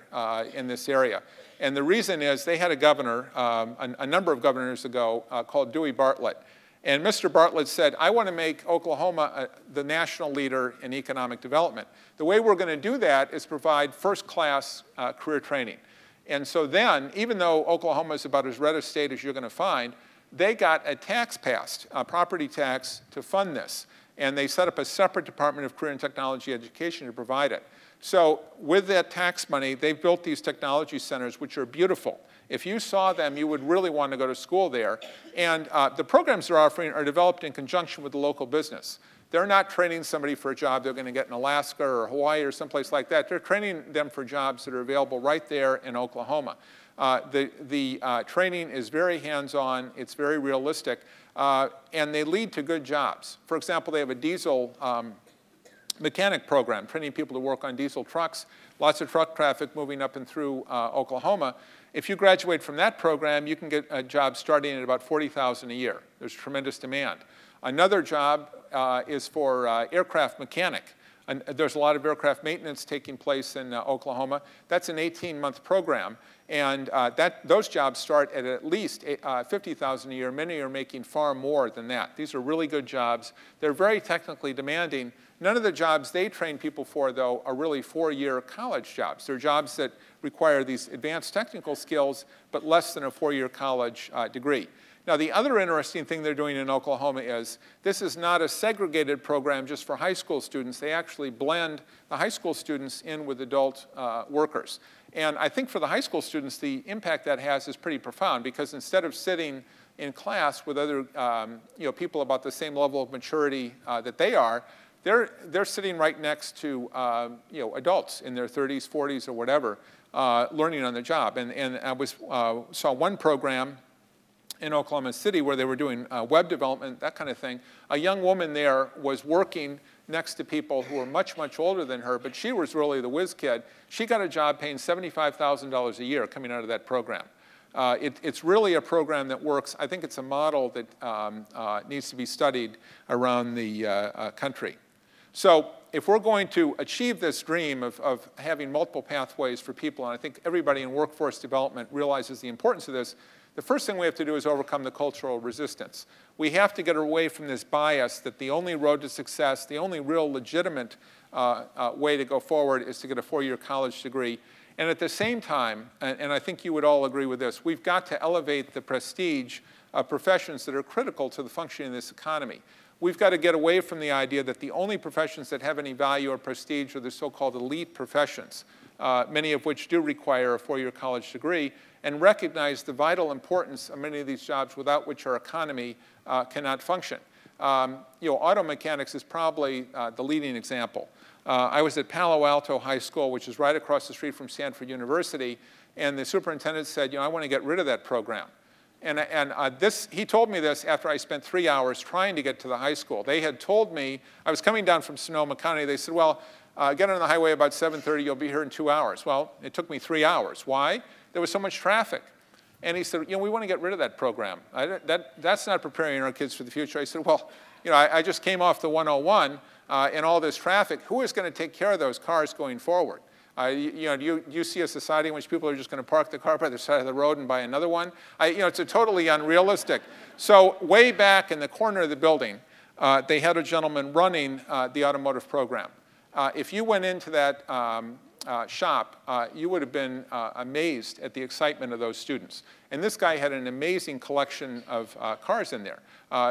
in this area. And the reason is they had a governor, a number of governors ago, called Dewey Bartlett. And Mr. Bartlett said, I want to make Oklahoma the national leader in economic development. The way we're going to do that is provide first-class career training. And so then, even though Oklahoma is about as red a state as you're going to find, they got a tax passed, a property tax, to fund this. And they set up a separate Department of Career and Technology Education to provide it. So with that tax money, they've built these technology centers, which are beautiful. If you saw them, you would really want to go to school there. And the programs they're offering are developed in conjunction with the local business. They're not training somebody for a job they're going to get in Alaska or Hawaii or someplace like that. They're training them for jobs that are available right there in Oklahoma. The training is very hands-on. It's very realistic. And they lead to good jobs. For example, they have a diesel mechanic program, training people to work on diesel trucks. Lots of truck traffic moving up and through Oklahoma. If you graduate from that program, you can get a job starting at about $40,000 a year. There's tremendous demand. Another job is for aircraft mechanic. And there's a lot of aircraft maintenance taking place in Oklahoma. That's an 18-month program. And those jobs start at least $50,000 a year. Many are making far more than that. These are really good jobs. They're very technically demanding. None of the jobs they train people for, though, are really 4-year college jobs. They're jobs that require these advanced technical skills, but less than a 4-year college degree. Now, the other interesting thing they're doing in Oklahoma is this is not a segregated program just for high school students. They actually blend the high school students in with adult workers. And I think for the high school students, the impact that has is pretty profound because instead of sitting in class with other people about the same level of maturity that they are, they're sitting right next to adults in their 30s, 40s, or whatever, learning on the job. And I saw one program in Oklahoma City where they were doing web development, that kind of thing. A young woman there was working next to people who were much, much older than her, but she was really the whiz kid. She got a job paying $75,000 a year coming out of that program. It's really a program that works. I think it's a model that needs to be studied around the country. So if we're going to achieve this dream of having multiple pathways for people, and I think everybody in workforce development realizes the importance of this, the first thing we have to do is overcome the cultural resistance. We have to get away from this bias that the only road to success, the only real legitimate way to go forward is to get a 4-year college degree. And at the same time, and I think you would all agree with this, we've got to elevate the prestige of professions that are critical to the functioning of this economy. We've got to get away from the idea that the only professions that have any value or prestige are the so-called elite professions, many of which do require a 4-year college degree, and recognize the vital importance of many of these jobs without which our economy cannot function. Auto mechanics is probably the leading example. I was at Palo Alto High School, which is right across the street from Stanford University, and the superintendent said, I want to get rid of that program. And he told me this after I spent 3 hours trying to get to the high school. They had told me, I was coming down from Sonoma County, they said, well, Get on the highway about 7:30, you'll be here in 2 hours. Well, it took me 3 hours. Why? There was so much traffic. And he said, we want to get rid of that program. That's not preparing our kids for the future. I said, well, I just came off the 101 and all this traffic. Who is going to take care of those cars going forward? You see a society in which people are just going to park the car by the side of the road and buy another one. It's totally unrealistic. So way back in the corner of the building, they had a gentleman running the automotive program. If you went into that shop, you would have been amazed at the excitement of those students. And this guy had an amazing collection of cars in there.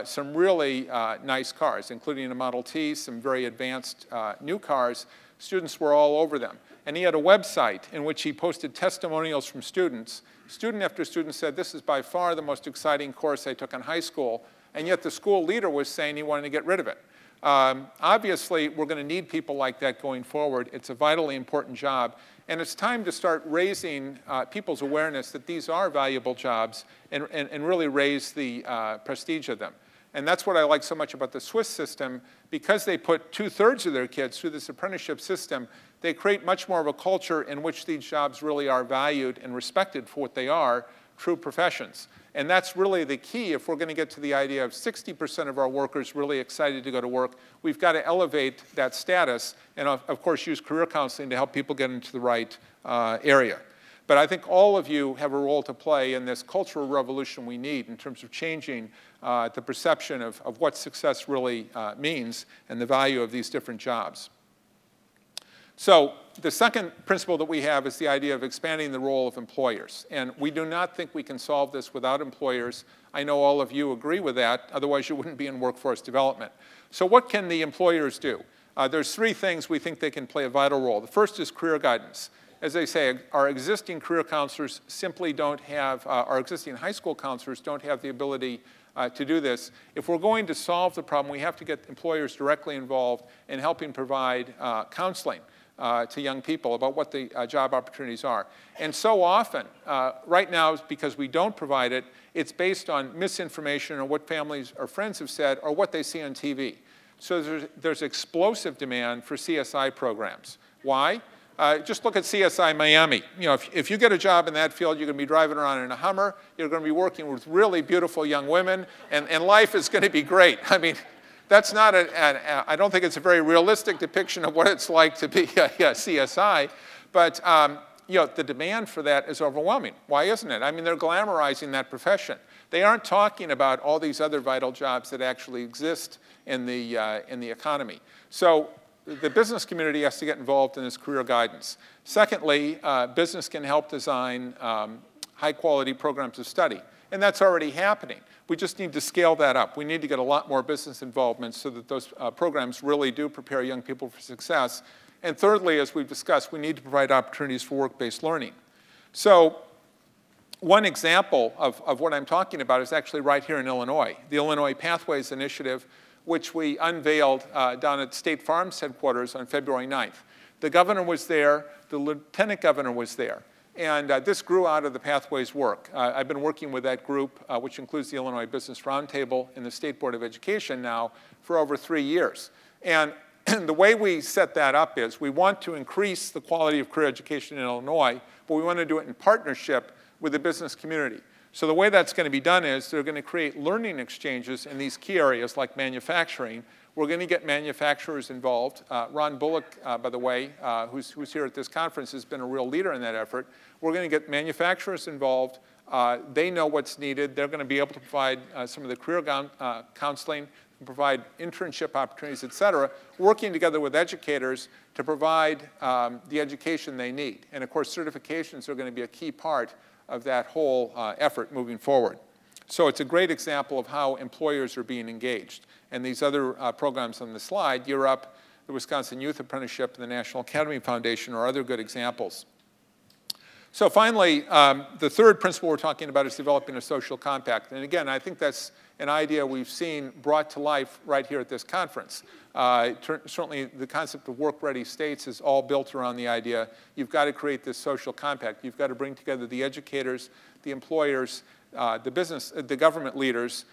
Some really nice cars, including a Model T, some very advanced new cars. Students were all over them. And he had a website in which he posted testimonials from students. Student after student said, this is by far the most exciting course I took in high school. And yet the school leader was saying he wanted to get rid of it. Obviously, we're going to need people like that going forward. It's a vitally important job. And it's time to start raising people's awareness that these are valuable jobs and really raise the prestige of them. And that's what I like so much about the Swiss system. Because they put 2/3 of their kids through this apprenticeship system, they create much more of a culture in which these jobs really are valued and respected for what they are, true professions. And that's really the key if we're going to get to the idea of 60% of our workers really excited to go to work. We've got to elevate that status and, of course, use career counseling to help people get into the right area. But I think all of you have a role to play in this cultural revolution we need in terms of changing the perception of what success really means and the value of these different jobs. So the second principle that we have is the idea of expanding the role of employers. And we do not think we can solve this without employers. I know all of you agree with that. Otherwise, you wouldn't be in workforce development. So what can the employers do? There's 3 things we think they can play a vital role. The first is career guidance. As I say, our existing career counselors simply don't have, our existing high school counselors don't have the ability to do this. If we're going to solve the problem, we have to get employers directly involved in helping provide counseling to young people about what the job opportunities are. And so often, right now, because we don't provide it, it's based on misinformation or what families or friends have said or what they see on TV. So there's explosive demand for CSI programs. Why? Just look at CSI Miami. If you get a job in that field, you're going to be driving around in a Hummer, you're going to be working with really beautiful young women, and life is going to be great. I mean, that's not I don't think it's a very realistic depiction of what it's like to be a CSI, but the demand for that is overwhelming. Why isn't it? I mean, they're glamorizing that profession. They aren't talking about all these other vital jobs that actually exist in the economy. So the business community has to get involved in this career guidance. Secondly, business can help design high-quality programs of study. And that's already happening. We just need to scale that up. We need to get a lot more business involvement so that those programs really do prepare young people for success. And thirdly, as we've discussed, we need to provide opportunities for work-based learning. So one example of what I'm talking about is actually right here in Illinois. The Illinois Pathways Initiative, which we unveiled down at State Farm's headquarters on February 9th. The governor was there. The lieutenant governor was there. And this grew out of the Pathways work. I've been working with that group, which includes the Illinois Business Roundtable and the State Board of Education now, for over 3 years. And the way we set that up is we want to increase the quality of career education in Illinois, but we want to do it in partnership with the business community. So the way that's going to be done is they're going to create learning exchanges in these key areas like manufacturing. We're going to get manufacturers involved. Ron Bullock, by the way, who's here at this conference, has been a real leader in that effort. We're going to get manufacturers involved. They know what's needed. They're going to be able to provide some of the career counseling, provide internship opportunities, et cetera, working together with educators to provide the education they need. And of course, certifications are going to be a key part of that whole effort moving forward. So it's a great example of how employers are being engaged. And these other programs on the slide, Year Up, the Wisconsin Youth Apprenticeship, and the National Academy Foundation are other good examples. So finally, the third principle we're talking about is developing a social compact. And again, I think that's an idea we've seen brought to life right here at this conference. Certainly, the concept of work-ready states is all built around the idea you've got to create this social compact. You've got to bring together the educators, the employers, the government leaders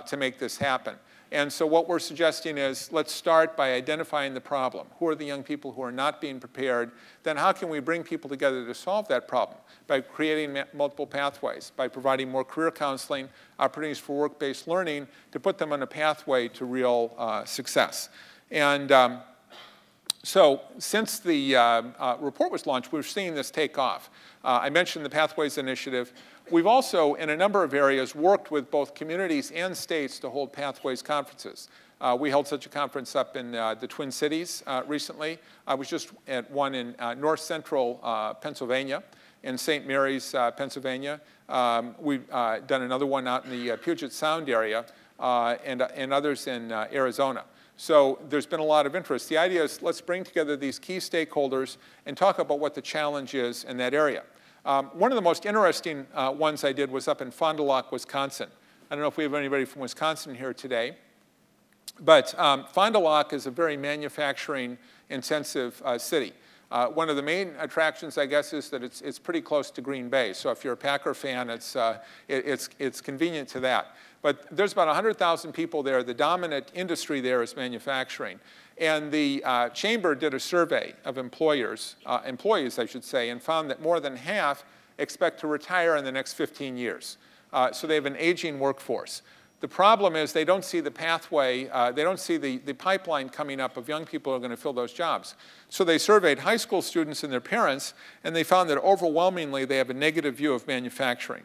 to make this happen. And so what we're suggesting is let's start by identifying the problem. Who are the young people who are not being prepared? Then how can we bring people together to solve that problem? By creating multiple pathways, by providing more career counseling, opportunities for work-based learning to put them on a pathway to real success. And so since the report was launched, we've seen this take off. I mentioned the Pathways Initiative. We've also, in a number of areas, worked with both communities and states to hold Pathways conferences. We held such a conference up in the Twin Cities recently. I was just at one in north central Pennsylvania, in St. Mary's, Pennsylvania. We've done another one out in the Puget Sound area and others in Arizona. So there's been a lot of interest. The idea is let's bring together these key stakeholders and talk about what the challenge is in that area. One of the most interesting ones I did was up in Fond du Lac, Wisconsin. I don't know if we have anybody from Wisconsin here today. But Fond du Lac is a very manufacturing-intensive city. One of the main attractions, I guess, is that it's pretty close to Green Bay. So if you're a Packer fan, it's convenient to that. But there's about 100,000 people there. The dominant industry there is manufacturing. And the chamber did a survey of employees, I should say, and found that more than half expect to retire in the next 15 years. So they have an aging workforce. The problem is they don't see the pathway, they don't see the pipeline coming up of young people who are going to fill those jobs. So they surveyed high school students and their parents, and they found that overwhelmingly they have a negative view of manufacturing.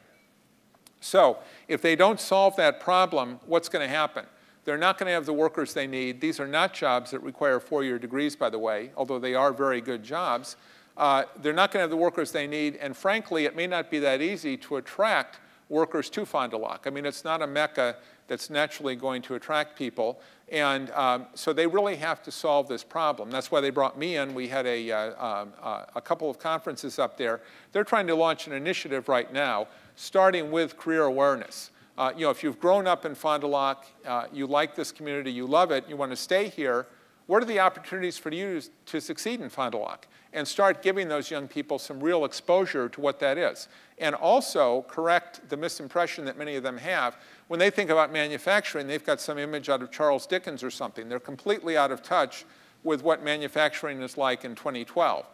So if they don't solve that problem, what's going to happen? They're not going to have the workers they need. These are not jobs that require four-year degrees, by the way, although they are very good jobs. They're not going to have the workers they need, and frankly, it may not be that easy to attract workers to Fond du Lac. I mean, it's not a mecca that's naturally going to attract people. And so they really have to solve this problem. That's why they brought me in. We had a couple of conferences up there. They're trying to launch an initiative right now, starting with career awareness. You know, if you've grown up in Fond du Lac, you like this community, you love it, you want to stay here, what are the opportunities for you to succeed in Fond du Lac? And start giving those young people some real exposure to what that is. And also correct the misimpression that many of them have. When they think about manufacturing, they've got some image out of Charles Dickens or something. They're completely out of touch with what manufacturing is like in 2012.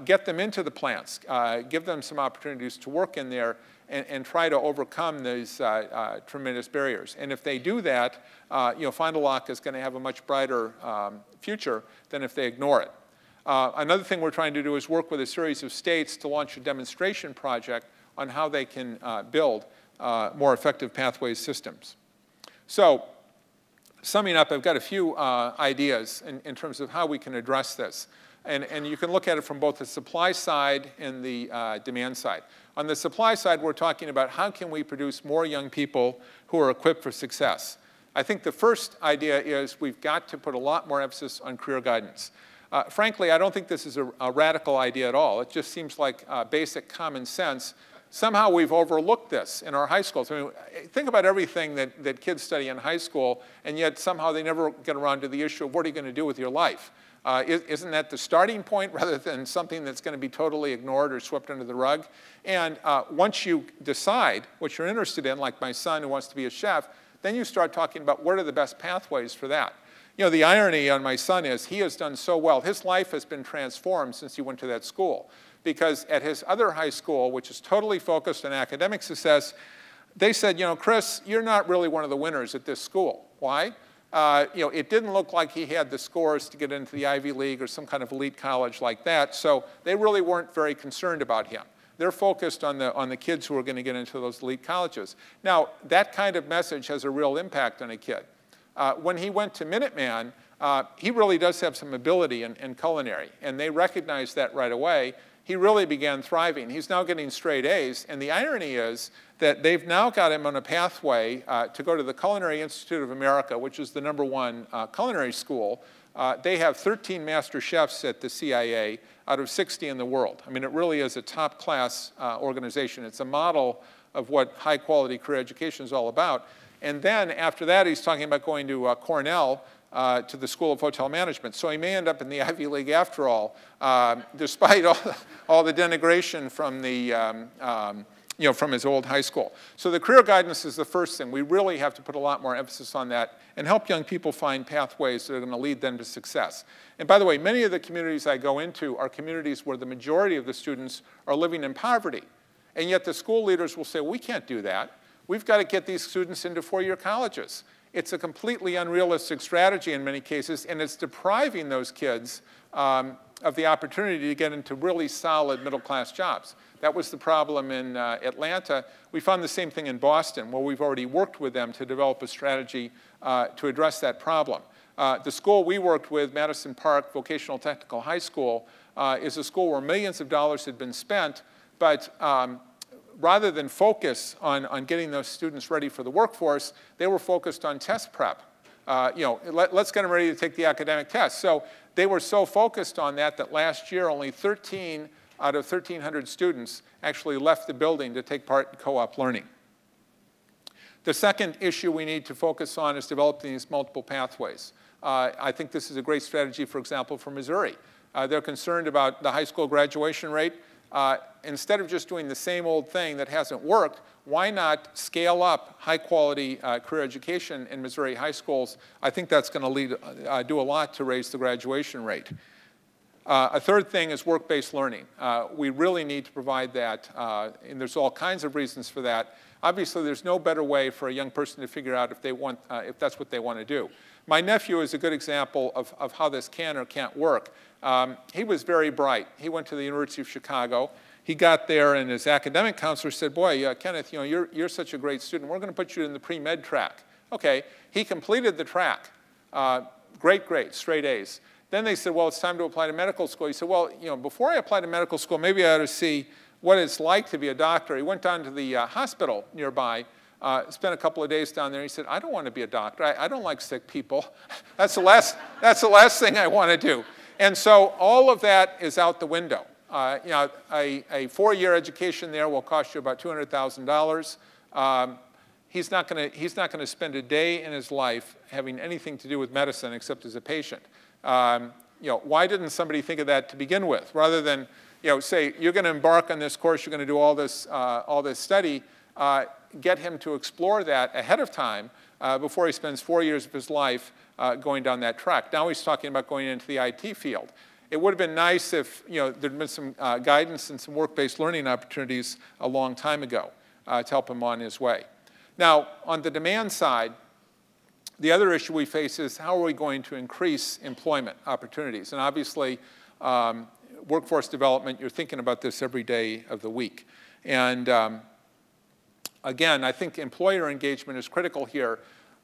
Get them into the plants. Give them some opportunities to work in there and try to overcome these tremendous barriers. And if they do that, you know, Fond du Lac is going to have a much brighter future than if they ignore it. Another thing we're trying to do is work with a series of states to launch a demonstration project on how they can build more effective pathways systems. So summing up, I've got a few ideas in terms of how we can address this. And you can look at it from both the supply side and the demand side. On the supply side, we're talking about how can we produce more young people who are equipped for success. I think the first idea is we've got to put a lot more emphasis on career guidance. Frankly, I don't think this is a radical idea at all. It just seems like basic common sense. Somehow we've overlooked this in our high schools. I mean, think about everything that kids study in high school, and yet somehow they never get around to the issue of what are you going to do with your life? Isn't that the starting point rather than something that's going to be totally ignored or swept under the rug? And once you decide what you're interested in, like my son who wants to be a chef, then you start talking about what are the best pathways for that. You know, the irony on my son is he has done so well. His life has been transformed since he went to that school. Because at his other high school, which is totally focused on academic success, they said, you know, Chris, you're not really one of the winners at this school. Why? You know, it didn't look like he had the scores to get into the Ivy League or some kind of elite college like that. So they really weren't very concerned about him. They're focused on the kids who are going to get into those elite colleges. Now, that kind of message has a real impact on a kid. When he went to Minuteman, he really does have some ability in culinary, and they recognized that right away. He really began thriving. He's now getting straight A's, and the irony is that they've now got him on a pathway to go to the Culinary Institute of America, which is the #1 culinary school. They have 13 master chefs at the CIA out of 60 in the world. I mean, it really is a top-class organization. It's a model of what high-quality career education is all about. And then after that, he's talking about going to Cornell, to the School of Hotel Management. So he may end up in the Ivy League after all, despite all the denigration from the from his old high school. So the career guidance is the first thing. We really have to put a lot more emphasis on that and help young people find pathways that are going to lead them to success. And by the way, many of the communities I go into are communities where the majority of the students are living in poverty. And yet the school leaders will say, well, we can't do that. We've got to get these students into four-year colleges. It's a completely unrealistic strategy in many cases, and it's depriving those kids of the opportunity to get into really solid middle-class jobs. That was the problem in Atlanta. We found the same thing in Boston, where we've already worked with them to develop a strategy to address that problem. The school we worked with, Madison Park Vocational Technical High School, is a school where millions of dollars had been spent, but rather than focus on getting those students ready for the workforce, they were focused on test prep. Let's get them ready to take the academic test. So they were so focused on that that last year only 13 out of 1,300 students actually left the building to take part in co-op learning. The second issue we need to focus on is developing these multiple pathways. I think this is a great strategy, for example, for Missouri. They're concerned about the high school graduation rate. Instead of just doing the same old thing that hasn't worked, why not scale up high-quality career education in Missouri high schools? I think that's going to do a lot to raise the graduation rate. A third thing is work-based learning. We really need to provide that, and there's all kinds of reasons for that. Obviously, there's no better way for a young person to figure out if that's what they want to do. My nephew is a good example of how this can or can't work. He was very bright. He went to the University of Chicago. He got there, and his academic counselor said, boy, Kenneth, you're such a great student. We're going to put you in the pre-med track. Okay, he completed the track. Great grades, straight A's. Then they said, well, it's time to apply to medical school. He said, well, before I apply to medical school, maybe I ought to see what it's like to be a doctor. He went down to the hospital nearby, spent a couple of days down there. He said, I don't want to be a doctor. I don't like sick people. That's the last thing I want to do. And so all of that is out the window. A four-year education there will cost you about $200,000. He's not going to spend a day in his life having anything to do with medicine except as a patient. Why didn't somebody think of that to begin with? Rather than say, you're going to embark on this course, you're going to do all this study, get him to explore that ahead of time before he spends 4 years of his life going down that track. Now he's talking about going into the IT field. It would have been nice if there'd been some guidance and some work-based learning opportunities a long time ago to help him on his way. Now, on the demand side, the other issue we face is how are we going to increase employment opportunities? And obviously, workforce development, you're thinking about this every day of the week. And again, I think employer engagement is critical here.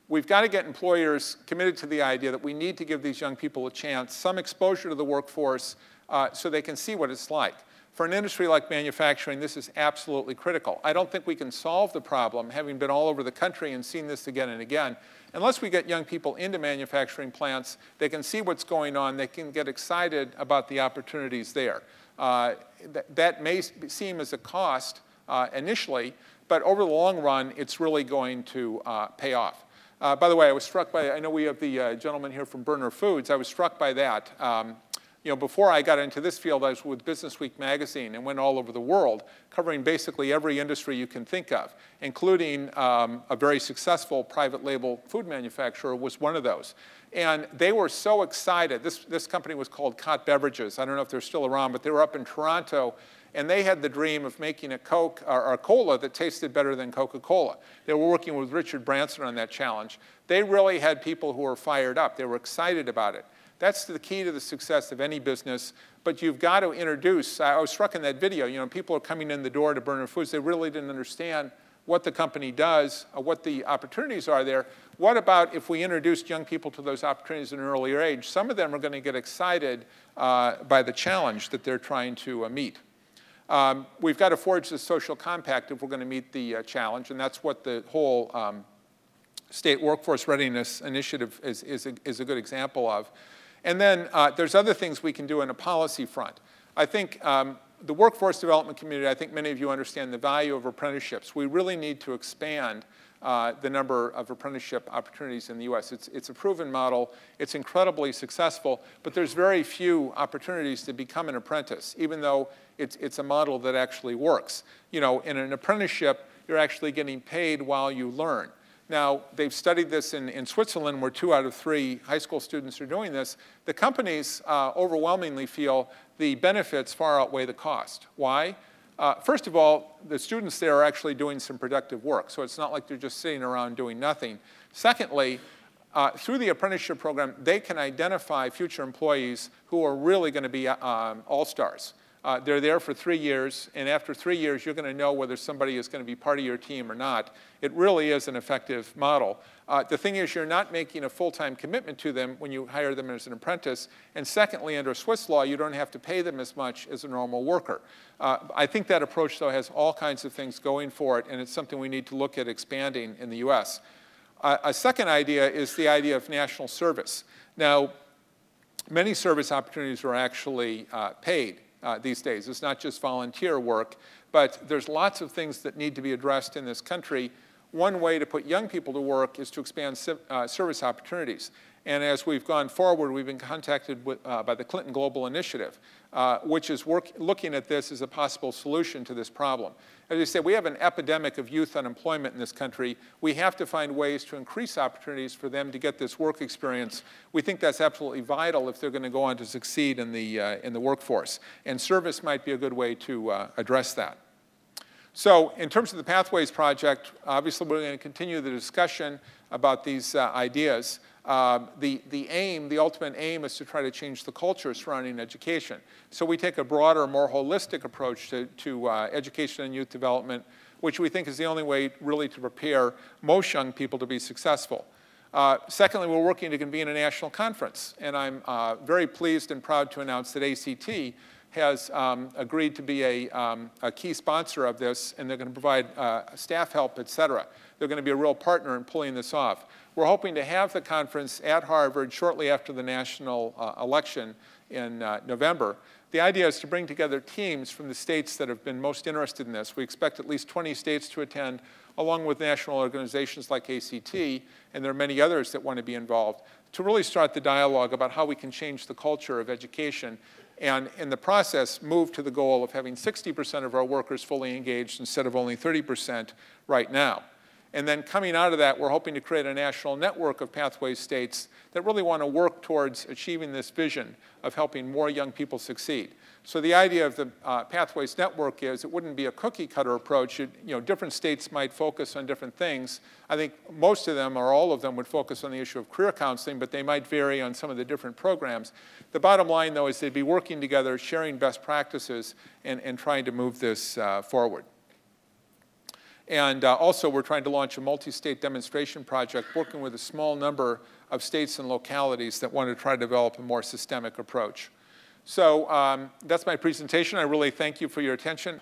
We've got to get employers committed to the idea that we need to give these young people a chance, some exposure to the workforce so they can see what it's like. For an industry like manufacturing, this is absolutely critical. I don't think we can solve the problem, having been all over the country and seen this again and again, unless we get young people into manufacturing plants. They can see what's going on. They can get excited about the opportunities there. That may seem as a cost initially, but over the long run, it's really going to pay off. By the way, I was struck by, I know we have the gentleman here from Burner Foods. I was struck by that. Before I got into this field, I was with Business Week magazine and went all over the world, covering basically every industry you can think of, including a very successful private label food manufacturer was one of those. And they were so excited. This company was called Cott Beverages. I don't know if they're still around, but they were up in Toronto. And they had the dream of making a Coke or a cola that tasted better than Coca-Cola. They were working with Richard Branson on that challenge. They really had people who were fired up. They were excited about it. That's the key to the success of any business. But you've got to introduce. I was struck in that video. People are coming in the door to Burner Foods. They really didn't understand what the company does, what the opportunities are there. What about if we introduced young people to those opportunities at an earlier age? Some of them are going to get excited by the challenge that they're trying to meet. We've got to forge the social compact if we're going to meet the challenge, and that's what the whole State Workforce Readiness Initiative is a good example of. And then there's other things we can do on a policy front. I think the workforce development community, I think many of you understand the value of apprenticeships. We really need to expand the number of apprenticeship opportunities in the US. It's a proven model. It's incredibly successful, but there's very few opportunities to become an apprentice, even though it's a model that actually works. You know, in an apprenticeship, you're actually getting paid while you learn. Now, they've studied this in Switzerland, where 2 out of 3 high school students are doing this. The companies overwhelmingly feel the benefits far outweigh the cost. Why? First of all, the students there are actually doing some productive work, so it's not like they're just sitting around doing nothing. Secondly, through the apprenticeship program, they can identify future employees who are really going to be all-stars. They're there for 3 years, and after 3 years, you're going to know whether somebody is going to be part of your team or not. It really is an effective model. The thing is, you're not making a full-time commitment to them when you hire them as an apprentice. And secondly, under Swiss law, you don't have to pay them as much as a normal worker. I think that approach, though, has all kinds of things going for it, and it's something we need to look at expanding in the US. A second idea is the idea of national service. Now, many service opportunities are actually paid. These days. It's not just volunteer work, but there's lots of things that need to be addressed in this country. One way to put young people to work is to expand service opportunities. And as we've gone forward, we've been contacted by the Clinton Global Initiative, which is looking at this as a possible solution to this problem. As I said, we have an epidemic of youth unemployment in this country. We have to find ways to increase opportunities for them to get this work experience. We think that's absolutely vital if they're going to go on to succeed in the workforce. And service might be a good way to address that. So in terms of the Pathways Project, obviously we're going to continue the discussion about these ideas. The ultimate aim is to try to change the culture surrounding education. So we take a broader, more holistic approach to education and youth development, which we think is the only way really to prepare most young people to be successful. Secondly, we're working to convene a national conference. And I'm very pleased and proud to announce that ACT has agreed to be a key sponsor of this, and they're going to provide staff help, et cetera. They're going to be a real partner in pulling this off. We're hoping to have the conference at Harvard shortly after the national election in November. The idea is to bring together teams from the states that have been most interested in this. We expect at least 20 states to attend, along with national organizations like ACT, and there are many others that want to be involved, to really start the dialogue about how we can change the culture of education and in the process move to the goal of having 60% of our workers fully engaged instead of only 30% right now. And then coming out of that, we're hoping to create a national network of Pathways states that really want to work towards achieving this vision of helping more young people succeed. So the idea of the Pathways Network is it wouldn't be a cookie-cutter approach. Different states might focus on different things. I think most of them or all of them would focus on the issue of career counseling, but they might vary on some of the different programs. The bottom line, though, is they'd be working together, sharing best practices, and trying to move this forward. And also, we're trying to launch a multi-state demonstration project working with a small number of states and localities that want to try to develop a more systemic approach. So that's my presentation. I really thank you for your attention.